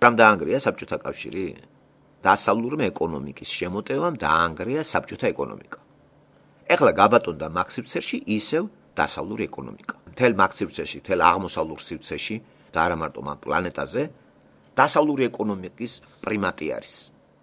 რამ დაანგრია საბჭოთა კავშირი? დასავლურმა ეკონომიკის შემოტევამ დაანგრია საბჭოთა ეკონომიკა. ეხლა გაბატონდა მაგ სივრცეში ისევ დასავლური ეკონომიკა. მთელ მაგ სივრცეში, მთელ აღმოსავლურ სივრცეში და არა მარტო მაგ პლანეტაზე დასავლური ეკონომიკის პრიმატი არის.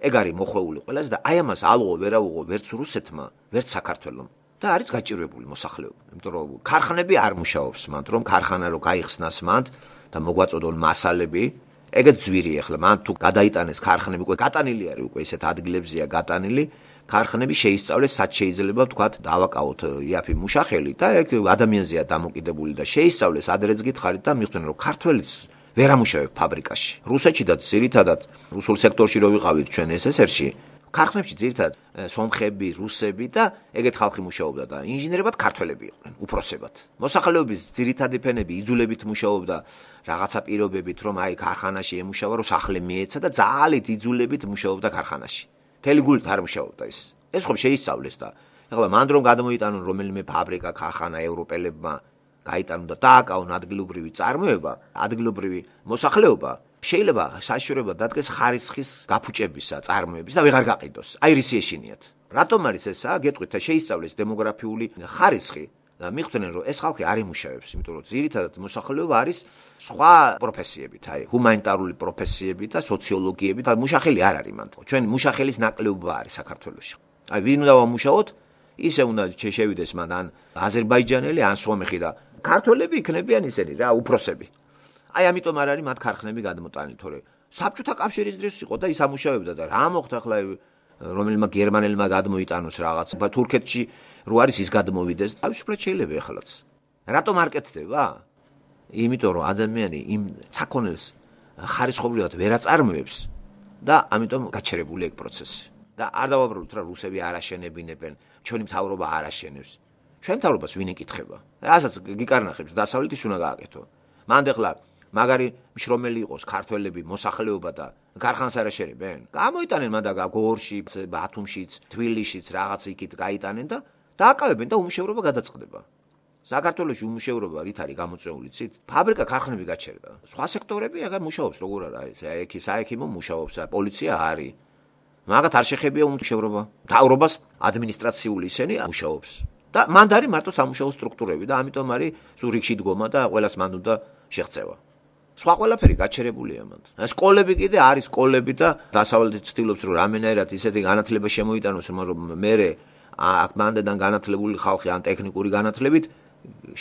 ეგ არის მოხვეული ყველას და აი ამას ალღო ვერაუღო ვერც რუსეთმა, ვერც საქართველომ. და არის გაჭირვებული მოსახლეობა. იმიტომ რომ ქარხნები არ მუშაობს მანდ, რომ ქარხანა რო გაიხსნას მანდ და მოგვაწოდონ მასალები, ეგეც ძვირი ახლა მან თუ გადაიტანეს ქარხნები, უკვე გატანილი არის, უკვე ისეთ ადგილებზეა გატანილი, ქარხნები შეისწავლეს, სად შეიძლება ვთქვათ, დავაკავოთ იაფი მუშახელი და ეგ ადამიანზეა დამოკიდებული და შეისწავლეს, ადრეც გითხარით და მიხვდნენ რომ ქართველის ვერ ამუშავებ ფაბრიკაში. რუსეთშიდაც ძირითადად რუსულ სექტორში რო ვიყავით ჩვენ SSR-ში, ქარხნებში ძირითადად სომხები, რუსები და ეგეთ ხალხი მუშაობდა და ინჟინერებად ქართველები იყვნენ, უფროსებად. მოსახლეობის ძირითადი ფენები იძულებით მუშაობდა რაღაცა პირობებით, რომ აი ქარხანაში ემუშავა, რომ სახლი მიეცა და ძალით იძულებით მუშაობდა ქარხანაში. მთელი გულით არ მუშაობდა ეს. ეს ხომ შეისწავლეს და ეხლა მანდ რომ გადმოიტანონ რომელიმე ფაბრიკა, ქარხანა ევროპელებმა გაიტანონ და დააკავონ ადგილობრივი წარმოება, ადგილობრივი მოსახლეობა, შეიძლება საშუალება დადგეს ხარისხის გაფუჭებისა, წარმოების და ვეღარ გაყიდოს. აი რის ეშინიათ. რატომ არის ესა? გეტყვით და შეისწავლეს დემოგრაფიული ხარისხი და მიხვდნენ რომ ეს ხალხი არ იმუშავებს, იმიტომ რომ ძირითადად მოსახლეობა არის სხვა პროფესიებით, აი ჰუმანიტარული პროფესიები და სოციოლოგიები და მუშახელი არ არის მანდ. ჩვენ მუშახელის ნაკლებობა არის საქართველოში. აი ვინ უნდა ვამუშაოთ? ისე უნდა შევიდეს მან ან აზერბაიჯანელი, ან სომეხი და ქართველები იქნებიან ისინი რა, უფროსები. აი ამიტომ არ არის მათ ქარხნები გადმოტანილი, თორე საბჭოთა კავშირის დროს იყო და ის ამუშავებდა და რა მოხდა ახლა რომელმა გერმანელმა გადმოიტანოს რაღაც. თურქეთში რო არის ის გადმოვიდეს, თავისუფლად შეიძლება ეხლაც. რატომ არ კეთდება? იმიტომ რომ ადამიანი იმ საქონელს ხარისხობრივად ვერ აწარმოებს და ამიტომ გაჩერებული ეგ პროცესი. და არ დავაბრუნოთ რა რუსები არ აშენებინებენ, ჩვენი მთავრობა არ აშენებს. ჩვენ მთავრობას ვინ ეკითხება? რასაც გიკარნახებს დასავლეთის უნდა გააკეთო. მანდ ახლა მაგარი მშრომელი იყოს ქართველები, მოსახლეობა და ქარხანას არ აშენებენ. გამოიტანენ მანდა გორში, ბათუმშიც, თბილისშიც რაღაც იქით გაიტანენ და დააკავებენ და უმუშევრობა გადაწყდება. საქართველოში უმუშევრობა რით არის გამოწვეული ცით? ფაბრიკა ქარხნები გაჩერდა. სხვა სექტორები აღარ მუშაობს, როგორ არა ეს საექიმო მუშაობს, პოლიცია არის. მაგათ არ შეხებია უმუშევრობა. მთავრობას ადმინისტრაციული ისენი მუშაობს. და მანდ არის მარტო სამუშაო სტრუქტურები და ამიტომ არის ზურიქში დგომა და ყველას მანდ უნდა შეღწევა. სხვა ყველაფერი გაჩერებულია მანდ. სკოლები კიდე არის სკოლები და დასავლეთი ცდილობს რომ რამენერად ისეთი განათლება შემოიტანოს, რომ მერე აქ მანდიდან განათლებული ხალხი ან ტექნიკური განათლებით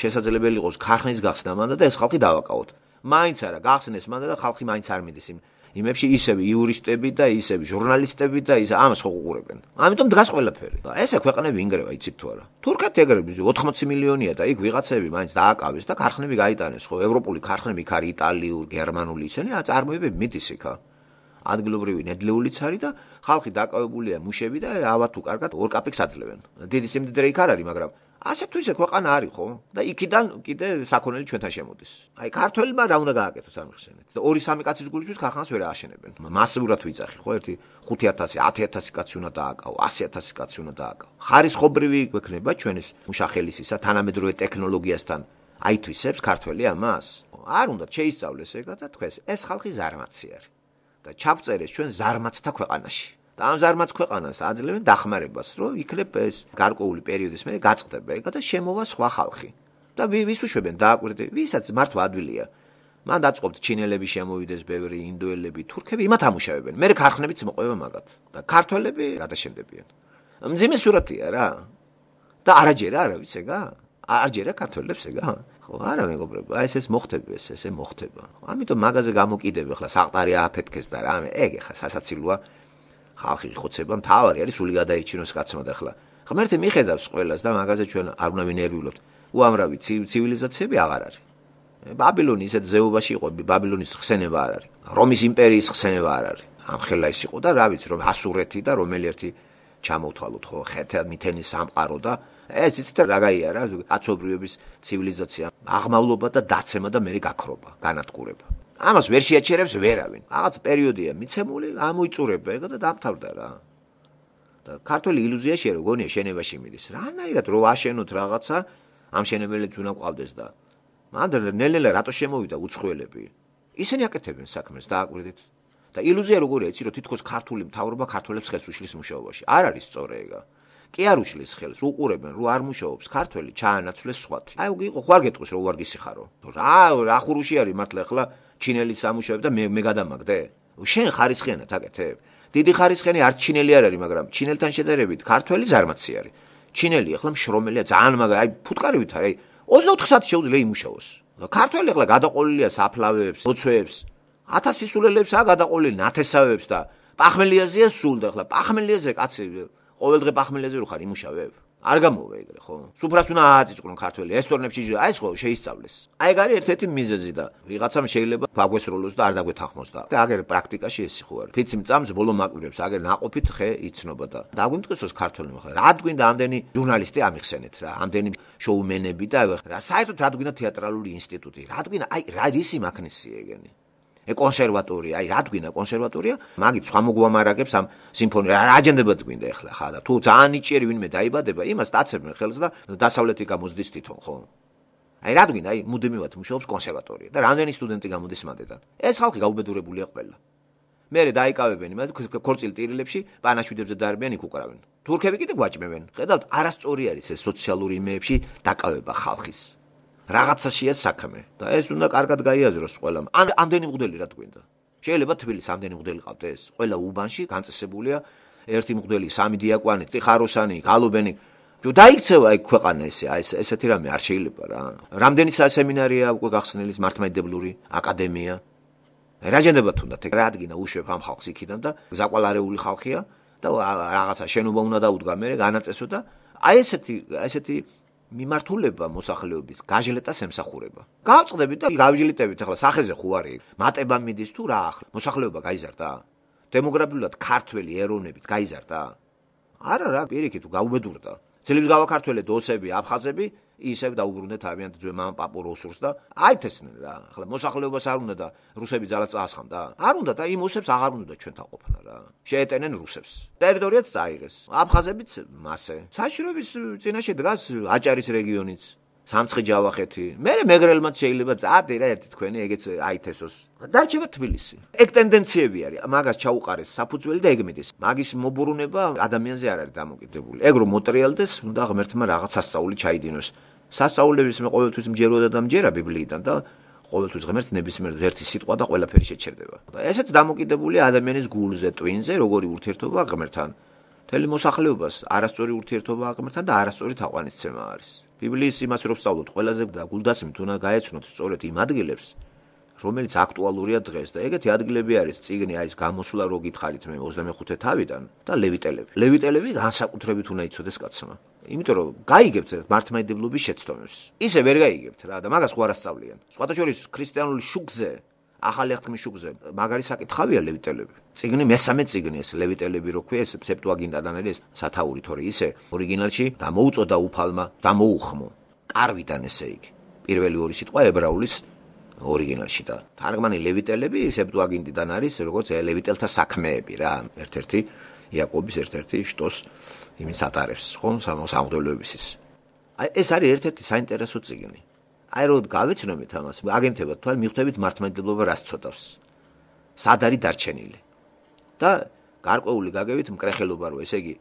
შესაძლებელი იყოს ქარხნის გახსნა მანდა და ეს ხალხი დავაკავოთ. მაინც არა გახსნეს მანდა და ხალხი მაინც არ მიდის იმებში ისევ იურისტები და ისევ ჟურნალისტები და ისე ამას ხო უყურებენ. ამიტომ დგას ყველაფერი. ესე ქვეყნები ინგრევა იცით თუ არა. თურქეთი ეგრევე 80 მილიონია და იქ ვიღაცები მაინც დააკავეს და ქარხნები გაიტანეს, ხო, ევროპული ქარხნები იქ არის იტალიური, გერმანული ისინი, წარმოებები მიდის იქა. ადგილობრივი ნედლეულიც არის და ხალხი დაკავებულია მუშები და ავა თუ კარგად ორ კაპიკს აძლევენ. დიდი სიმდიდრე იქ არ არის, მაგრამ ასე თუ ისე ქვეყანა არის ხო? და იქიდან კიდე საქონელი ჩვენთან შემოდის. აი ქართველმა რა უნდა გააკეთოს ამ ხსენით? და 2-3 კაცის გულისთვის ქარხანას ვერ ააშენებენ. მასიურად ვიძახი ხო? 5,000, 10,000 კაცი უნდა დააკავო, 100,000 კაცი უნდა დააკავო. ხარისხობრივი გვექნება ჩვენის მუშახელისისა თანამედროვე ტექნოლოგიასთან აითვისებს ქართველი ამას? არ უნდა შეისწავლეს ეგ და თქვეს ეს ხალხი ზარმაცი არის. და ჩავწერეს ჩვენ ზარმაცთა ქვეყანაში. და ამ ზარმაც ქვეყანას აძლევენ დახმარებას, რომ იქნებ ეს გარკვეული პერიოდის მერე გაწყდება ეგ და შემოვა სხვა ხალხი. და ვის უშვებენ დააკვირდე, ვისაც მართვა ადვილია. მან დაწყობთ ჩინელები შემოვიდეს, ბევრი ინდოელები, თურქები იმათ ამუშავებენ. მე ქარხნებიც მოყვება მაგათ. და ქართველები რა დაშენდებიან. მძიმე სურათია რა. და არაჯერა არავის ეგა? არჯერა ქართველებს ეგა? ხო, არა მეგობრებო, აი ეს მოხდება, ესე მოხდება. ამიტომ მაგაზე გამოკიდებ ახლა საყტარი ააფეთქეს და რამე, ეგ ახლა სასაცილოა. ხალხი ხოცება, მთავარი არის სული გადაიჩინოს კაცმა და ახლა. ღმერთი მიხედავს ყველას და მაგაზე ჩვენ არ უნდა ვინერვიულოთ. უამრავი ცივილიზაციები აღარ არის. ბაბილონი ისეთ ზეობაში იყო, ბაბილონის ხსენება არ არის. რომის იმპერიის ხსენება არ არის. ამ ხელა ის იყო და რა ვიცი, რომ ასურეთი და რომელი ერთი ჩამოვთვალოთ, ხო, ხეთა მითენის სამყარო და ეს იცით რა გაიარა, აცობრიობის ცივილიზაცია, აღმავლობა და დაცემა და მერე გაქრობა, განადგურება. ამას ვერ შეაჩერებს ვერავინ. რაღაც პერიოდია მიცემული, ამოიწურება ეგ და დამთავრდა რა. და ქართული ილუზიაში რო გონია შენებაში მიდის. რანაირად რო აშენოთ რაღაცა, ამ შენებელიც უნდა ყავდეს და მანდ ნელ-ნელა რატო შემოვიდა უცხოელები? ისინი აკეთებენ საქმეს, დააკვირდით. და ილუზია როგორია, იცი, რომ თითქოს ქართული მთავრობა ქართველებს ხელს უშლის მუშაობაში. არ არის სწორი ეგა. კი არ უშლის ხელს, უყურებენ, რომ არ მუშაობს ქართველი, ჩაანაცვლეს სხვათი. აი, იყო ხوار გეტყვის, რომ უარგისი ხარო. რა ხურუში არის მართლა ახლა ჩინელი სამუშაოებ და მე გადამაგდე? შენ ხარისხიანად აკეთებ. დიდი ხარისხიანი არ ჩინელი არ არის, მაგრამ ჩინელთან შედარებით ქართველი ზარმაცი არის. ჩინელი ახლა მშრომელია, ძალიან მაგარი, აი ფუტკარივით არის, 24 საათი შეუძლია იმუშაოს. ქართველი ახლა გადაყოლილია საფლავებს, ლოცვებს, 1000 სისულელებსაა გადაყოლილი, ნათესავებს და პახმელიაზეა სულ და ახლა პახმელიაზე კაცი ყოველდღე პახმელიაზე რო ხარ იმუშავებ. არ გამოვა ეგრე, ხო? სუფრას უნდა ააწიჭყრონ ქართველი, რესტორნებში აი ეს ხო შეისწავლეს. აი ეგ არის ერთ-ერთი მიზეზი და ვიღაცამ შეიძლება გაგვესროლოს და არ დაგვეთანხმოს და აგერ პრაქტიკაში ეს ხო არის. ფიცი მწამს ბოლო მაკვირებს, აგერ ნაყოფით ხე იცნობა და დაგვიმტკიცოს ქართველმა ხა. რა გვინდა ამდენი ჟურნალისტი ამიხსენეთ რა, ამდენი შოუმენები და რა საერთოდ რა გვინდა თეატრალური ინსტიტუტი, რა გვინდა აი რა ისი მაქნისია ეგენი. კონსერვატორია, აი რა გვინდა კონსერვატორია, მაგით სხვა მოგვამარაგებს ამ სიმფონია, რა აჯენდებათ გვინდა ახლა ხა და თუ ძალიან ნიჭიერი ვინმე დაიბადება, იმას დაცემენ ხელს და დასავლეთი გამოზდის თვითონ, ხო? აი რა გვინდა, აი მუდმივად მუშაობს კონსერვატორია და რამდენი სტუდენტი გამოდის მანდედან. ეს ხალხი გაუბედურებულია ყველა. მერე დაიკავებენ იმათ ქორწილ ტირილებში, პანაშვიდებზე დაარბიან იქ უკრავენ. თურქები კიდე გვაჭმევენ. ხედავთ, არასწორი არის ეს სოციალური იმეებში დაკავება ხალხის. რაღაცაშია საქმე და ეს უნდა კარგად გაიაზროს ყველამ. ამდენი მღვდელი რა გვინდა? შეიძლება თბილისს ამდენი მღვდელი ყავდეს? ყველა უბანში განწესებულია ერთი მღვდელი, 3 დიაკვანი, ხაროსანი, გალობენი. დაიქცევა აი ქვეყანა ესეთი რამე არ შეიძლება რა. რამდენი სემინარია უკვე გახსნილი, მართლმადიდებლური აკადემია. რაჯენდება თუნდაც რა ადგინა უშვებ ამ ხალხს იქიდან და გზაკვალარეული ხალხია და რაღაცა შენობა უნდა დაუდგა მე განაწესო და აი ესეთი მიმართულება მოსახლეობის გაჟლეტას ემსახურება. გავწყდებით და გავჟლიტებით ახლა სახეზე ხო არის? მატება მიდის თუ რა ახლა? მოსახლეობა გაიზარდა? დემოგრაფიულად ქართველი ეროვნებით გაიზარდა? არა რა, პირიქით გაუბედურდა. ძელებს გავაქართველე დოსები, აფხაზები, ისევ დაუბრუნდეთ თავიანთ ძველ პაპურ ოსურს და აითესნენ რა. ახლა მოსახლეობას არ უნდა და რუსები ძალად წაასხამდა? არ უნდა და იმ ოსებს აღარ უნდა ჩვენთან ყოფნა რა. შეეტენენ რუსებს. ტერიტორიაც წაიღეს. აფხაზებიც მასე. საშრობის წინაშე დგას აჭარის რეგიონიც. სამცხე ჯავახეთი. მეგრელმაც შეიძლება წადი რა ერთი თქვენი ეგეც აითესოს. დარჩება თბილისი. ეგ ტენდენციები არის. მაგას ჩაუყარეს საფუძველი და ეგ მიდის. მაგის მობრუნება ადამიანზე არ არის დამოკიდებული. ეგ რომ მოტრიალდეს, უნდა ღმერთმა რაღაც სასწაული ჩაიდინოს. სასწაულების მე ყოველთვის მჯეროდა და მჯერა ბიბლიიდან და ყოველთვის ღმერთს ნებისმიერ ერთი სიტყვა და ყველაფერი შეჩერდება. და ესეც დამოკიდებულია ადამიანის გულზე, ტვინზე, როგორი ურთიერთობა ღმერთთან. მთელი მოსახლეობას არასწორი ურთიერთობა ღმერთთან და არასწორი თაყვანისცემა არის. ბიბლიის იმას რო ვსწავლოთ, ყველაზე და გულდასმით უნდა გაეცნოთ სწორედ იმ ადგილებს, რომელიც აქტუალურია დღეს და ეგეთი ადგილები არის წიგნი არის გამოსვლა რო გითხარით მე 25 თავიდან და ლევიტელები. ლევიტელები განსაკუთრებით უნდა იცოდეს კაცმა. იმიტომ რომ გაიგებთ მართლმადიდებლობის შეცდომებს. ისე ვერ გაიგებთ რა და მაგას ხო არ ასწავლიან. სხვათა შორის ქრისტიანული შუქზე ახალი აღთქმის შუქზე მაგარი საკითხავია ლევიტელები. წიგნი მესამე წიგნი ეს ლევიტელები რო ქვია ეს სეპტუაგინტადან არის სათაური თორე ისე ორიგინალში დამოუწოდა უფალმა დამოუხმო. კარვიდან ესე იგი. პირველი ორი სიტყვა ებრაულის ორიგინალში და თარგმანი ლევიტელები სეპტუაგინტიდან არის როგორც ლევიტელთა საქმეები რა. ერთ-ერთი იაკობის ერთ-ერთი შტოს იმის ატარებს ხო სამღვდელოების ის. აი ეს არის ერთ-ერთი საინტერესო წიგნი. აი რო გავეცნობთ ამას, აგენთებათ თვალ მიხვდებით მართლმადიდებლობა რას ცოდავს. სად არის დარჩენილი. და გარკვეული გაგებით მკრეხელობა რო ესე იგი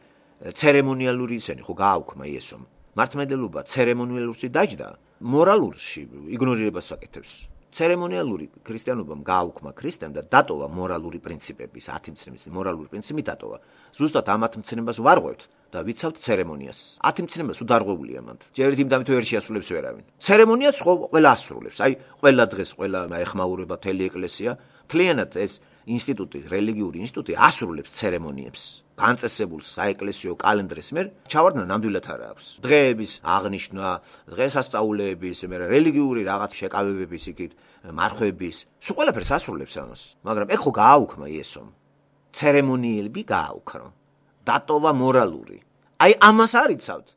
ცერემონიალური ისენი ხო გააუქმა იესომ. მართლმადიდებლობა ცერემონიალურში დაჯდა, მორალურში იგნორირებას აკეთებს. ცერემონიალური ქრისტიანობამ გააუქმა ქრისტემ და დატოვა მორალური პრინციპების, 10 მცნების მორალური პრინციპი დატოვა. ზუსტად ამ 10 მცნებას ვარღვევთ და ვიცავთ ცერემონიას. 10 მცნებას უდარღვეულია მანდ. ჯერით იმ დამით ვერ შეასრულებს ვერავინ. ცერემონიას ყველა ასრულებს. აი ყველა დღეს ყველა ეხმაურება თელი ეკლესია, თლიანად ეს ინსტიტუტი, რელიგიური ინსტიტუტი ასრულებს ცერემონიებს. განწესებულ საეკლესიო კალენდრის მიერ ჩავარდნა ნამდვილად არ აქვს. დღეების აღნიშვნა, დღესასწაულების, რელიგიური რაღაც შეკავებების იქით, მარხვების, სულ ყველაფერს ასრულებს ამას. მაგრამ ეხო გააუქმა იესომ. ცერემონიები გააუქრა. დატოვა მორალური. აი ამას არ იცავთ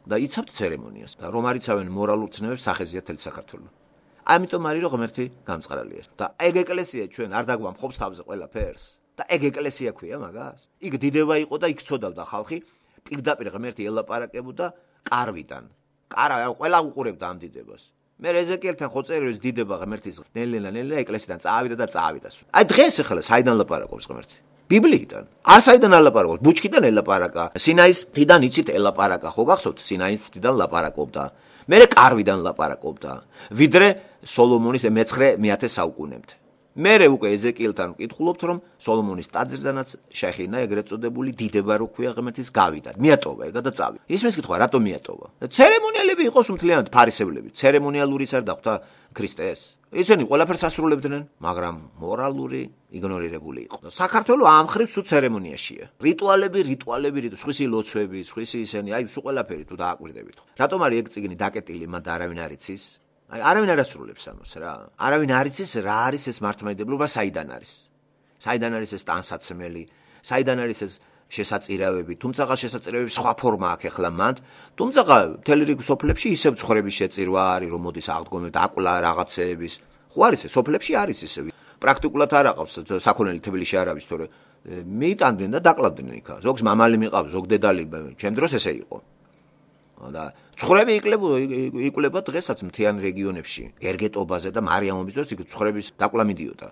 და იცავთ ცერემონიას. და რომ არ იცავენ მორალურ ცნებებს სახეზია თელი საქართველო. ამიტომ არის რომ ღმერთი გამწყრალია. და ეგ ეკლესია ჩვენ არ დაგვამხობს თავზე ყველაფერს. და ეგ ეკლესია ქვია მაგას? იქ დიდება იყო და იქ ცოდავდა ხალხი, პირდაპირ ღმერთი ელაპარაკებოდა კარვიდან. ყველა უყურებდა ამ დიდებას. მე ეზეკიელთან ხო წერილს დიდება ღმერთის ნელ-ნელა ეკლესიიდან წავიდა. აი დღეს ახლა საიდან ლაპარაკობს ღმერთი? ბიბლიიდან. არ საიდან ალაპარაკობს? ბუჩქიდან ელაპარაკა. სინაის მთიდან იცით ელაპარაკა, ხო გახსოვთ? სინაის მთიდან ლაპარაკობდა. მერე კარვიდან ლაპარაკობდა. ვიდრე სოლომონის მე-9 საუკუნემდე. მერე უკვე ეზეკიელთან ვკითხულობთ, რომ სოლომონის ტაძრიდანაც შეახინა ეგრეთ წოდებული დიდება რო ქვია ღმერთის გავიდა. მიატოვა ეგა და წავიდა. ისმის კითხვა, რატომ მიატოვა? ცერემონიალები იყოს მთლიანად ფარისევლები. ცერემონიალურიც არ დახვდა ქრისტეს. ისინი ყველაფერს ასრულებდნენ, მაგრამ მორალური იგნორირებული იყო. საქართველოს ამ ხრივ სულ ცერემონიაშია. რიტუალები, სხვისი ლოცვები, სხვისი ისინი, აი სულ ყველაფერი თუ დააკვირდებით. რატომ არის ეგ წიგნი დაკეტილი, მაგრამ არავინ არ იცის? აი არავინ არ ასრულებს ამას რა. არავინ არ იცის რა არის ეს მართლმადიდებლობა, საიდან არის. საიდან არის ეს ტანსაცმელი, საიდან არის ეს შესაწირავები, თუმცა შესაწირავების სხვა ფორმა აქვს ახლა მანდ, თუმცა მთელი რიგი სოფლებში ისევ ცხოვრების შეწირვა არის, რომ მოდის აღდგომები, აკლა რაღაცეების. ხო არის ეს სოფლებში არის ისევ. პრაქტიკულად არ აყავს საქონელი თბილისში არ არის, თორე მიიტანდნენ და დაკლავდნენ იქა. ზოგს მამალი მიყავს, ზოგ დედალი, ჩემ დროს ესე იყო. და ცხოვრები იკვლება დღესაც მთიან რეგიონებში, გერგეტობაზე და მარიამობის დროს იქ ცხოვრების დაკლა მიდიოდა.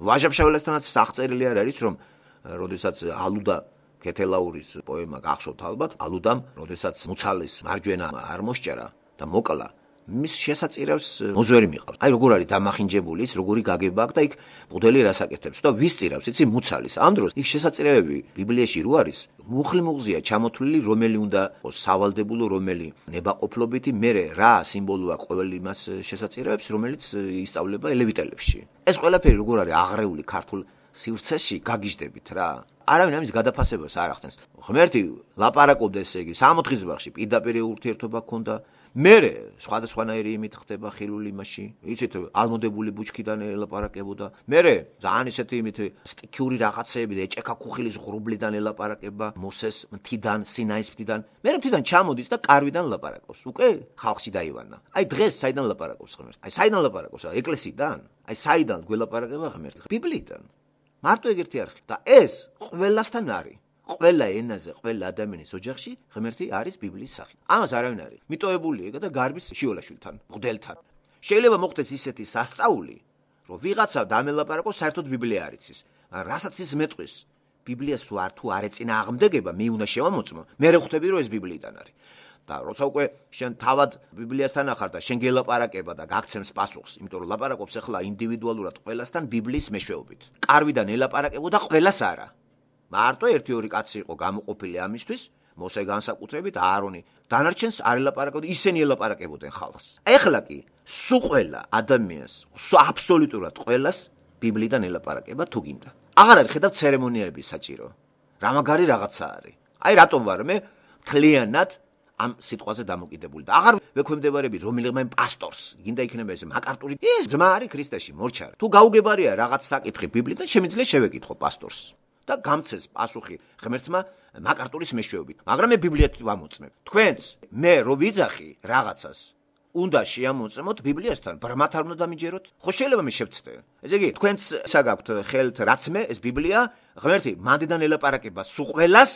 ვაჟა-ფშაველასთანაც აღწერილი არ არის, რომ როდესაც ალუდა ქეთელაურის პოემა გახსოვთ ალბათ, ალუდამ, როდესაც მუცალის მარჯვენა არ მოსჭარა და მოკლა, მის შესაწირავს მოზვერი მიყავს. აი როგორ არის დამახინჯებული ის, როგორი გაგება აქვს და იქ მღვდელი რას აკეთებს და ვის წირავს, იცი მუცალის. ამ დროს იქ შესაწირებები ბიბლიაში რო არის, მუხლი-მუღზია ჩამოთვლილი, რომელი უნდა იყოს სავალდებულო, რომელი ნებაყოფლობითი, მერე რა სიმბოლოა ყოველ იმას შესაწირებებს, რომელიც ისწავლება ლევიტელებში. ეს ყველაფერი როგორ არის აღრეული ქართულ სივრცეში გაგიჟდებით რა. არავინ ამის გადაფასებას არ ახდენს. ღმერთი ლაპარაკობდა ესე იგი 60 ზბახში პირდაპირ ურთიერთობა ჰქონდა. მერე სხვადასხვანაირი იმით ხდება ხილული იმაში. იცით, ალმოდებული ბუჩქიდან ელაპარაკებოდა. მერე ძალიან ისეთი იმით სტიქიური რაღაცეები და ეჭექა ქუხილის ღრუბლიდან ელაპარაკება, მოსეს მთიდან, სინაის მთიდან. მერე მთიდან ჩამოდის და კარვიდან ლაპარაკობს. უკვე ხალხში დაივანა. აი დღეს საიდან ლაპარაკობს ღმერთი? აი საიდან ლაპარაკობს? ეკლესიიდან? აი საიდან გველაპარაკება ღმერთი? ბიბლიიდან. მარტო ეგერთი არხი და ეს ყველასთან არის. ყველა ენაზე, ყველა ადამიანის ოჯახში ღმერთი არის ბიბლიის სახით. ამას არავინ არის. მიტოვებული ეგა და გარბის შიოლაშვილთან, მღვდელთან. შეიძლება მოხდეს ისეთი სასწაული, რომ ვიღაცა დამელაპარაკოს, საერთოდ ბიბლია არ იცის. მაგრამ რასაც ის მეტყვის, ბიბლიას თუ არ ეწინააღმდეგება, მე უნდა შევამოწმო, მე ხვდები რომ ეს ბიბლიიდან არის. და როცა უკვე შენ თავად ბიბლიასთან ახარ და შენ გელაპარაკება და გაგცემს პასუხს, იმიტომ რომ ლაპარაკობს ახლა ინდივიდუალურად ყველასთან ბიბლიის მეშვეობით. კარვიდან ელაპარაკებოდა ყველას არა. მარტო 1-2 კაცი იყო გამოყოფილი ამისთვის, მოსე განსაკუთრებით აარონი. დანარჩენს არ ელაპარაკებოდა, ისინი ელაპარაკებოდნენ ხალხს. ეხლა კი სულ ყველა ადამიანს, აბსოლუტურად ყველას ბიბლიიდან ელაპარაკება თუ გინდა. აღარ არის ხედავ ცერემონიალების საჭირო. რა მაგარი რაღაცა არის. აი რატომ ვარ მე მთლიანად ამ სიტყვაზე დამოკიდებული და აღარ ვექვემდებარებით რომელიღმა პასტორს, გინდა იქნება ეს მაკარტური, ეს ძმა არის ქრისტეში, მორჩა. თუ გაუგებარია რაღაც საკითხი ბიბლიდან, შემიძლია შევეკითხო პასტორს. და გამცეს პასუხი ღმერთმა მაკარტურის მეშვეობით. მაგრამ მე ბიბლიათ ვამოწმებ. თქვენც მე რო ვიძახი რაღაცას, უნდა შეამოწმოთ ბიბლიასთან, ბრმათ არ უნდა დამიჯეროთ? ხო შეიძლება მე შევცდე. ესე იგი, თქვენც საგაქვთ ხელთ რაც მე ეს ბიბლია, ღმერთი მანდიდან ელაპარაკება სულ ყველას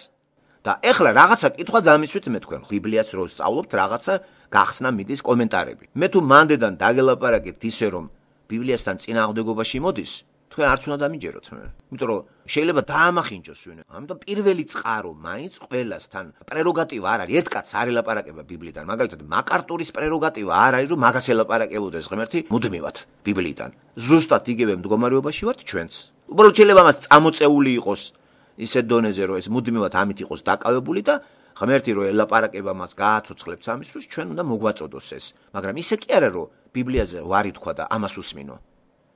და ეხლა რაღაცა კითხვა დამისვით მე თქვენ. ბიბლიას რო სწავლობთ, რაღაცა გახსნა მიდის კომენტარები. მე თუ მანდიდან დაგელაპარაკეთ ისე რომ ბიბლიასთან წინააღმდეგობაში მოდის, თქვენ არც უნდა დამიჯეროთ მე. იმიტომ რომ შეიძლება დაამახინჯოს ვინმე. ამიტომ პირველი წყარო მაინც ყველასთან პრეროგატივა არ არის. ერთ კაცს არ ელაპარაკება ბიბლიიდან. მაგალითად, მაკარტურის პრეროგატივა არ არის, რომ მაგას ელაპარაკებოდეს ღმერთი მუდმივად ბიბლიიდან. ზუსტად იგივე მდგომარეობაში ვართ ჩვენც. უბრალოდ შეიძლება მას წამოწეული იყოს ისეთ დონეზე, რომ ეს მუდმივად ამით იყოს დაკავებული და ღმერთი რო ელაპარაკება მას გააცოცხლებს ამისთვის, ჩვენ უნდა მოგვაწოდოს ეს. მაგრამ ისე კი არა, რომ ბიბლიაზე ვარი თქვა და ამას უსმინო.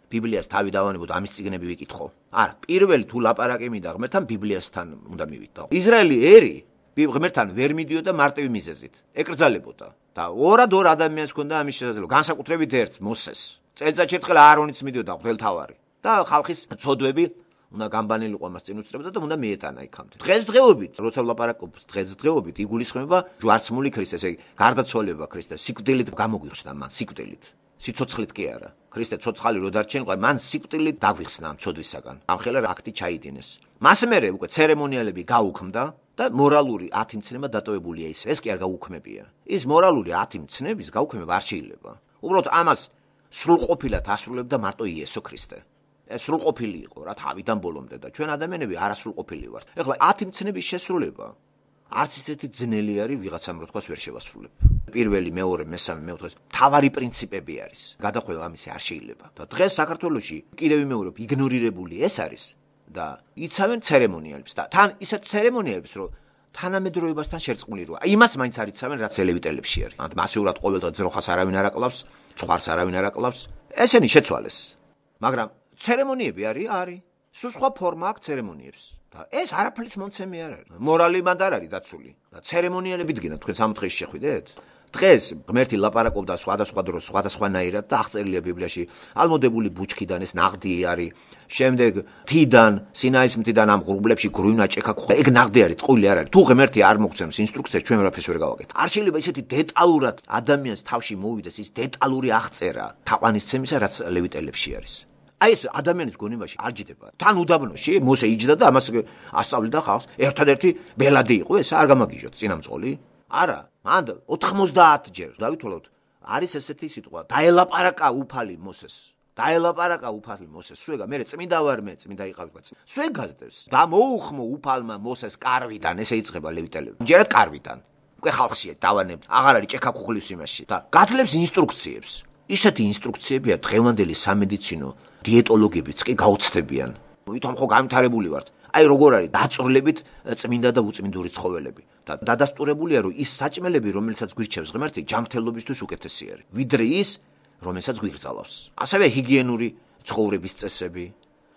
ბიბლიას თავი დავანებოთ, ამის წიგნები ვიკითხო. არა, პირველი თუ ლაპარაკი მინდა ღმერთთან, ბიბლიასთან უნდა მივიდო. ისრაელი ერი ღმერთთან ვერ მიდიოდა მარტივი მიზეზით. ეკრძალებოდა და ორ ადამიანს ჰქონდა ამის შესაძლებლობა, განსაკუთრებით ერთს, მოსეს. წელიწადში ერთხელ აარონიც მიდიოდა მღვდელთავარი და ხალხის ცოდვები უნდა გამბანილიყო ამას წინ უსწრებდა და უნდა მიეტანა იქამდე. დღესდღეობით, როცა ვლაპარაკობთ დღესდღეობით, იგულისხმება ჯვარცმული ქრისტე, ესე იგი, გარდაცვალება ქრისტე, სიკვდილით გამოგვიხსნა მან, სიკვდილით. სიცოცხლით კი არა. ქრისტე ცოცხალი რო დარჩენიყო, მან სიკვდილით დაგვიხსნა ამ ცოდვისაგან. ამხელა აქტი ჩაიდინეს. მას მერე უკვე ცერემონიალები გაუქმდა და მორალური 10 მცნება დატოვებულია ის. ეს კი არ გაუქმებია. ის მორალური 10 მცნების გაუქმება არ შეიძლება. უბრალოდ ამას სრულყოფილად ასრულებდა მარტო იესო ქრისტე. ეს სრულყოფილი იყო რა თავიდან ბოლომდე და ჩვენ ადამიანები არასრულყოფილი ვართ. ეხლა 10 მცნების შესრულება არც ისეთი ძნელი არის ვიღაცამ რო თქვას ვერ შევასრულებ. პირველი, მეორე, მესამე, მეოთხე თავარი პრინციპები არის. გადახვევა ამისი არ შეიძლება. და დღეს საქართველოში კიდევ ვიმეორებ იგნორირებული ეს არის და იცავენ ცერემონიალებს და თან ისეთ ცერემონიალებს რომ თანამედროვეობასთან შერწყმული როა. იმას მაინც არ იცავენ რაც ლევიტელებში არის. ან მასიურად ყოველდღე ძროხას არავინ არ აკლავს, ცხვარს არავინ არ აკლავს. ესენი შეცვალეს. მაგრამ ცერემონიები არის. სულ სხვა ფორმა აქვს ცერემონიებს. და ეს არაფრის მონცემი არ არის. მორალი მანდ არ არის დაცული. და ცერემონიალები დგინათ თქვენ სამოთხეში შეხვიდეთ? დღეს ღმერთი ლაპარაკობდა სხვადასხვა დროს, სხვადასხვანაირად და აღწერილია ბიბლიაში. ალმოდებული ბუჩქიდან ეს ნაღდი არის. შემდეგ თიდან, სინაის მთიდან ამ ღრუბლებში გრუინა ჭექა ხო. ეგ ნაღდი არის, წყული არ არის. თუ ღმერთი არ მოგცემს ინსტრუქციას, ჩვენ ვერაფერს ვერ გავაკეთებთ. არ შეიძლება ისეთი დეტალურად ადამიანს თავში მოვიდეს ის დეტალური აღწერა თაყვანისცემისა, რაც ლევიტელებში არის. აი ეს ადამიანის გონებაში არ ჯდება. თან უდაბნოში მოსე იჯდა და ამას ასწავლიდა ხალხს. ერთადერთი ბელადი იყო ეს, არ გამაგიჟოთ წინამძღოლი. არა, მანდ 90 ჯერ დავითვალოთ. არის ესეთი სიტყვა, დაელაპარაკა უფალი მოსეს. დაელაპარაკა უფალი მოსეს. სუეგა, მე წმინდა ვარ, მე წმინდა იყავი. სუეგაზდებს. და მოუხმო უფალმა მოსეს კარვიდან, ესე იწყება ლევიტელები. ჯერად კარვიდან. უკვე ხალხშია დავანებთ. აღარ არის ჭექა ქუხლის იმაში. და გაძლევს ინსტრუქციებს. ისეთი ინსტრუქციებია დღევანდელი სამედიცინო დიეტოლოგებიც კი გაუცდებიან. ვითომ ხო გამთარებული ვართ. აი როგორ არის დაწვრილებით წმინდა და უწმინდური ცხოველები. და დადასტურებულია რომ ის საჭმელები, რომელსაც გვირჩევს ღმერთი, ჯანმრთელობისთვის უკეთესი არის. ვიდრე ის, რომელსაც გვიგრძალავს. ასევე ჰიგიენური ცხოვრების წესები,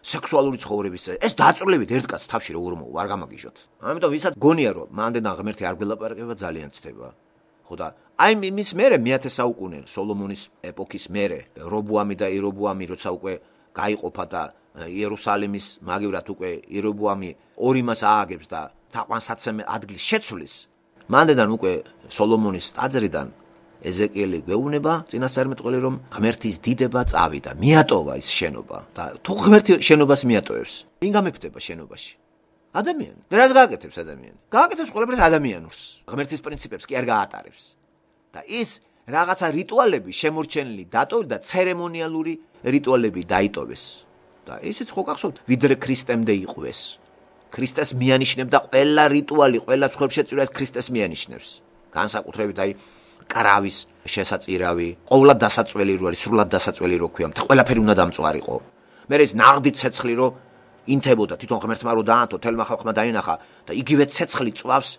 სექსუალური ცხოვრების წესები. ეს დაწვრილებით ერთ კაცს თავში როგორ მოვა, არ გამაგიჟოთ. ამიტომ ვისაც გონია რომ მანდენა ღმერთი არ გველაპარაკება ძალიან ცდება. ხო და აი იმის მერე მე-10 საუკუნე სოლომონის ეპოქის მერე რობოამი და ირობოამი როცა უკვე გაიყოფა და იერუსალიმის მაგივრად უკვე ირობოამი ორი მას ააგებს და თაყვანსაცემ ადგილს შეცვლის. მანდედან უკვე სოლომონის ტაძრიდან ეზეკიელი გვეუბნება წინასწარმეტყველი რომ ღმერთის დიდება წავიდა, მიატოვა ის შენობა და თუ ღმერთი შენობას მიატოვებს, ვინ გამეფდება შენობაში? ადამიანი. და რას გააკეთებს ადამიანი? გააკეთებს ყველაფერს ადამიანურს. ღმერთის პრინციპებს კი არ გაატარებს. და ის რაღაცა რიტუალები შემორჩენილი დატოვდა და ცერემონიალური რიტუალები დაიტოვეს. და ისიც ხო გახსოვთ, ვიდრე ქრისტემდე იყვეს. ქრისტეს მიანიშნებდა ყველა რიტუალი, ყველა ცხოვრების შეწირვა ეს ქრისტეს მიანიშნებს. განსაკუთრებით აი კრავის შესაწირავი, ყოვლად დასაწველი რო არის, სრულად დასაწველი რო ქვია, ყველაფერი უნდა დამწვარიყო. მე ეს ნაღდი ცეცხლი რო ინთებოდა თვითონ ღმერთმა რო დაანთო, თელმა ხალხმა დაინახა და იგივე ცეცხლი წვავს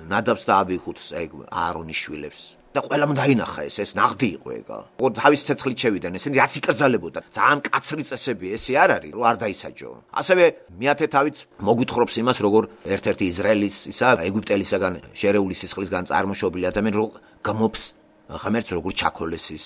ნადაბს და აბიხუთს, ეგ აარონის შვილებს. და ყველამ დაინახა ეს ნაღდი იყო ეგა. ხო თავის ცეცხლით შევიდნენ, ესენი რაც იკრძალებოდა. ძალიან კაცრი წესები ესე არ არის, რომ არ დაისაჯო. ასევე მე-10 თავიც მოგვითხრობს იმას, როგორ ერთ-ერთი ისრაელის ისა ეგვიპტელისაგან შერეული სისხლისგან წარმოშობილი ადამიანი რო გმობს ღმერთს როგორ ჩაქოლეს ის.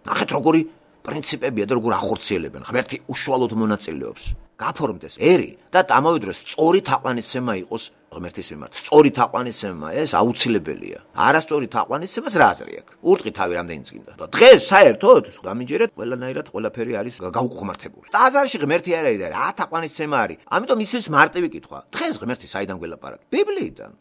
ნახეთ როგორი პრინციპებია და როგორ ახორციელებენ. ღმერთი უშუალოდ მონაწილეობს. გაფორმდეს ერი და ამავე დროს სწორი თაყვანისცემა იყოს ღმერთის მიმართ. სწორი თაყვანისცემა ეს აუცილებელია. არასწორი თაყვანისცემას რა აზრი აქვს? ურტყი თავი რამდენი წინდა. და დღეს საერთოდ გამიჯერეთ ყველანაირად ყველაფერი არის გაუკუღმართებული. ტაძარში ღმერთი არ არის და რა თაყვანისცემა არის. ამიტომ ისიც მარტივი კითხვა. დღეს ღმერთი საიდან გველაპარაკი? ბიბლიიდან.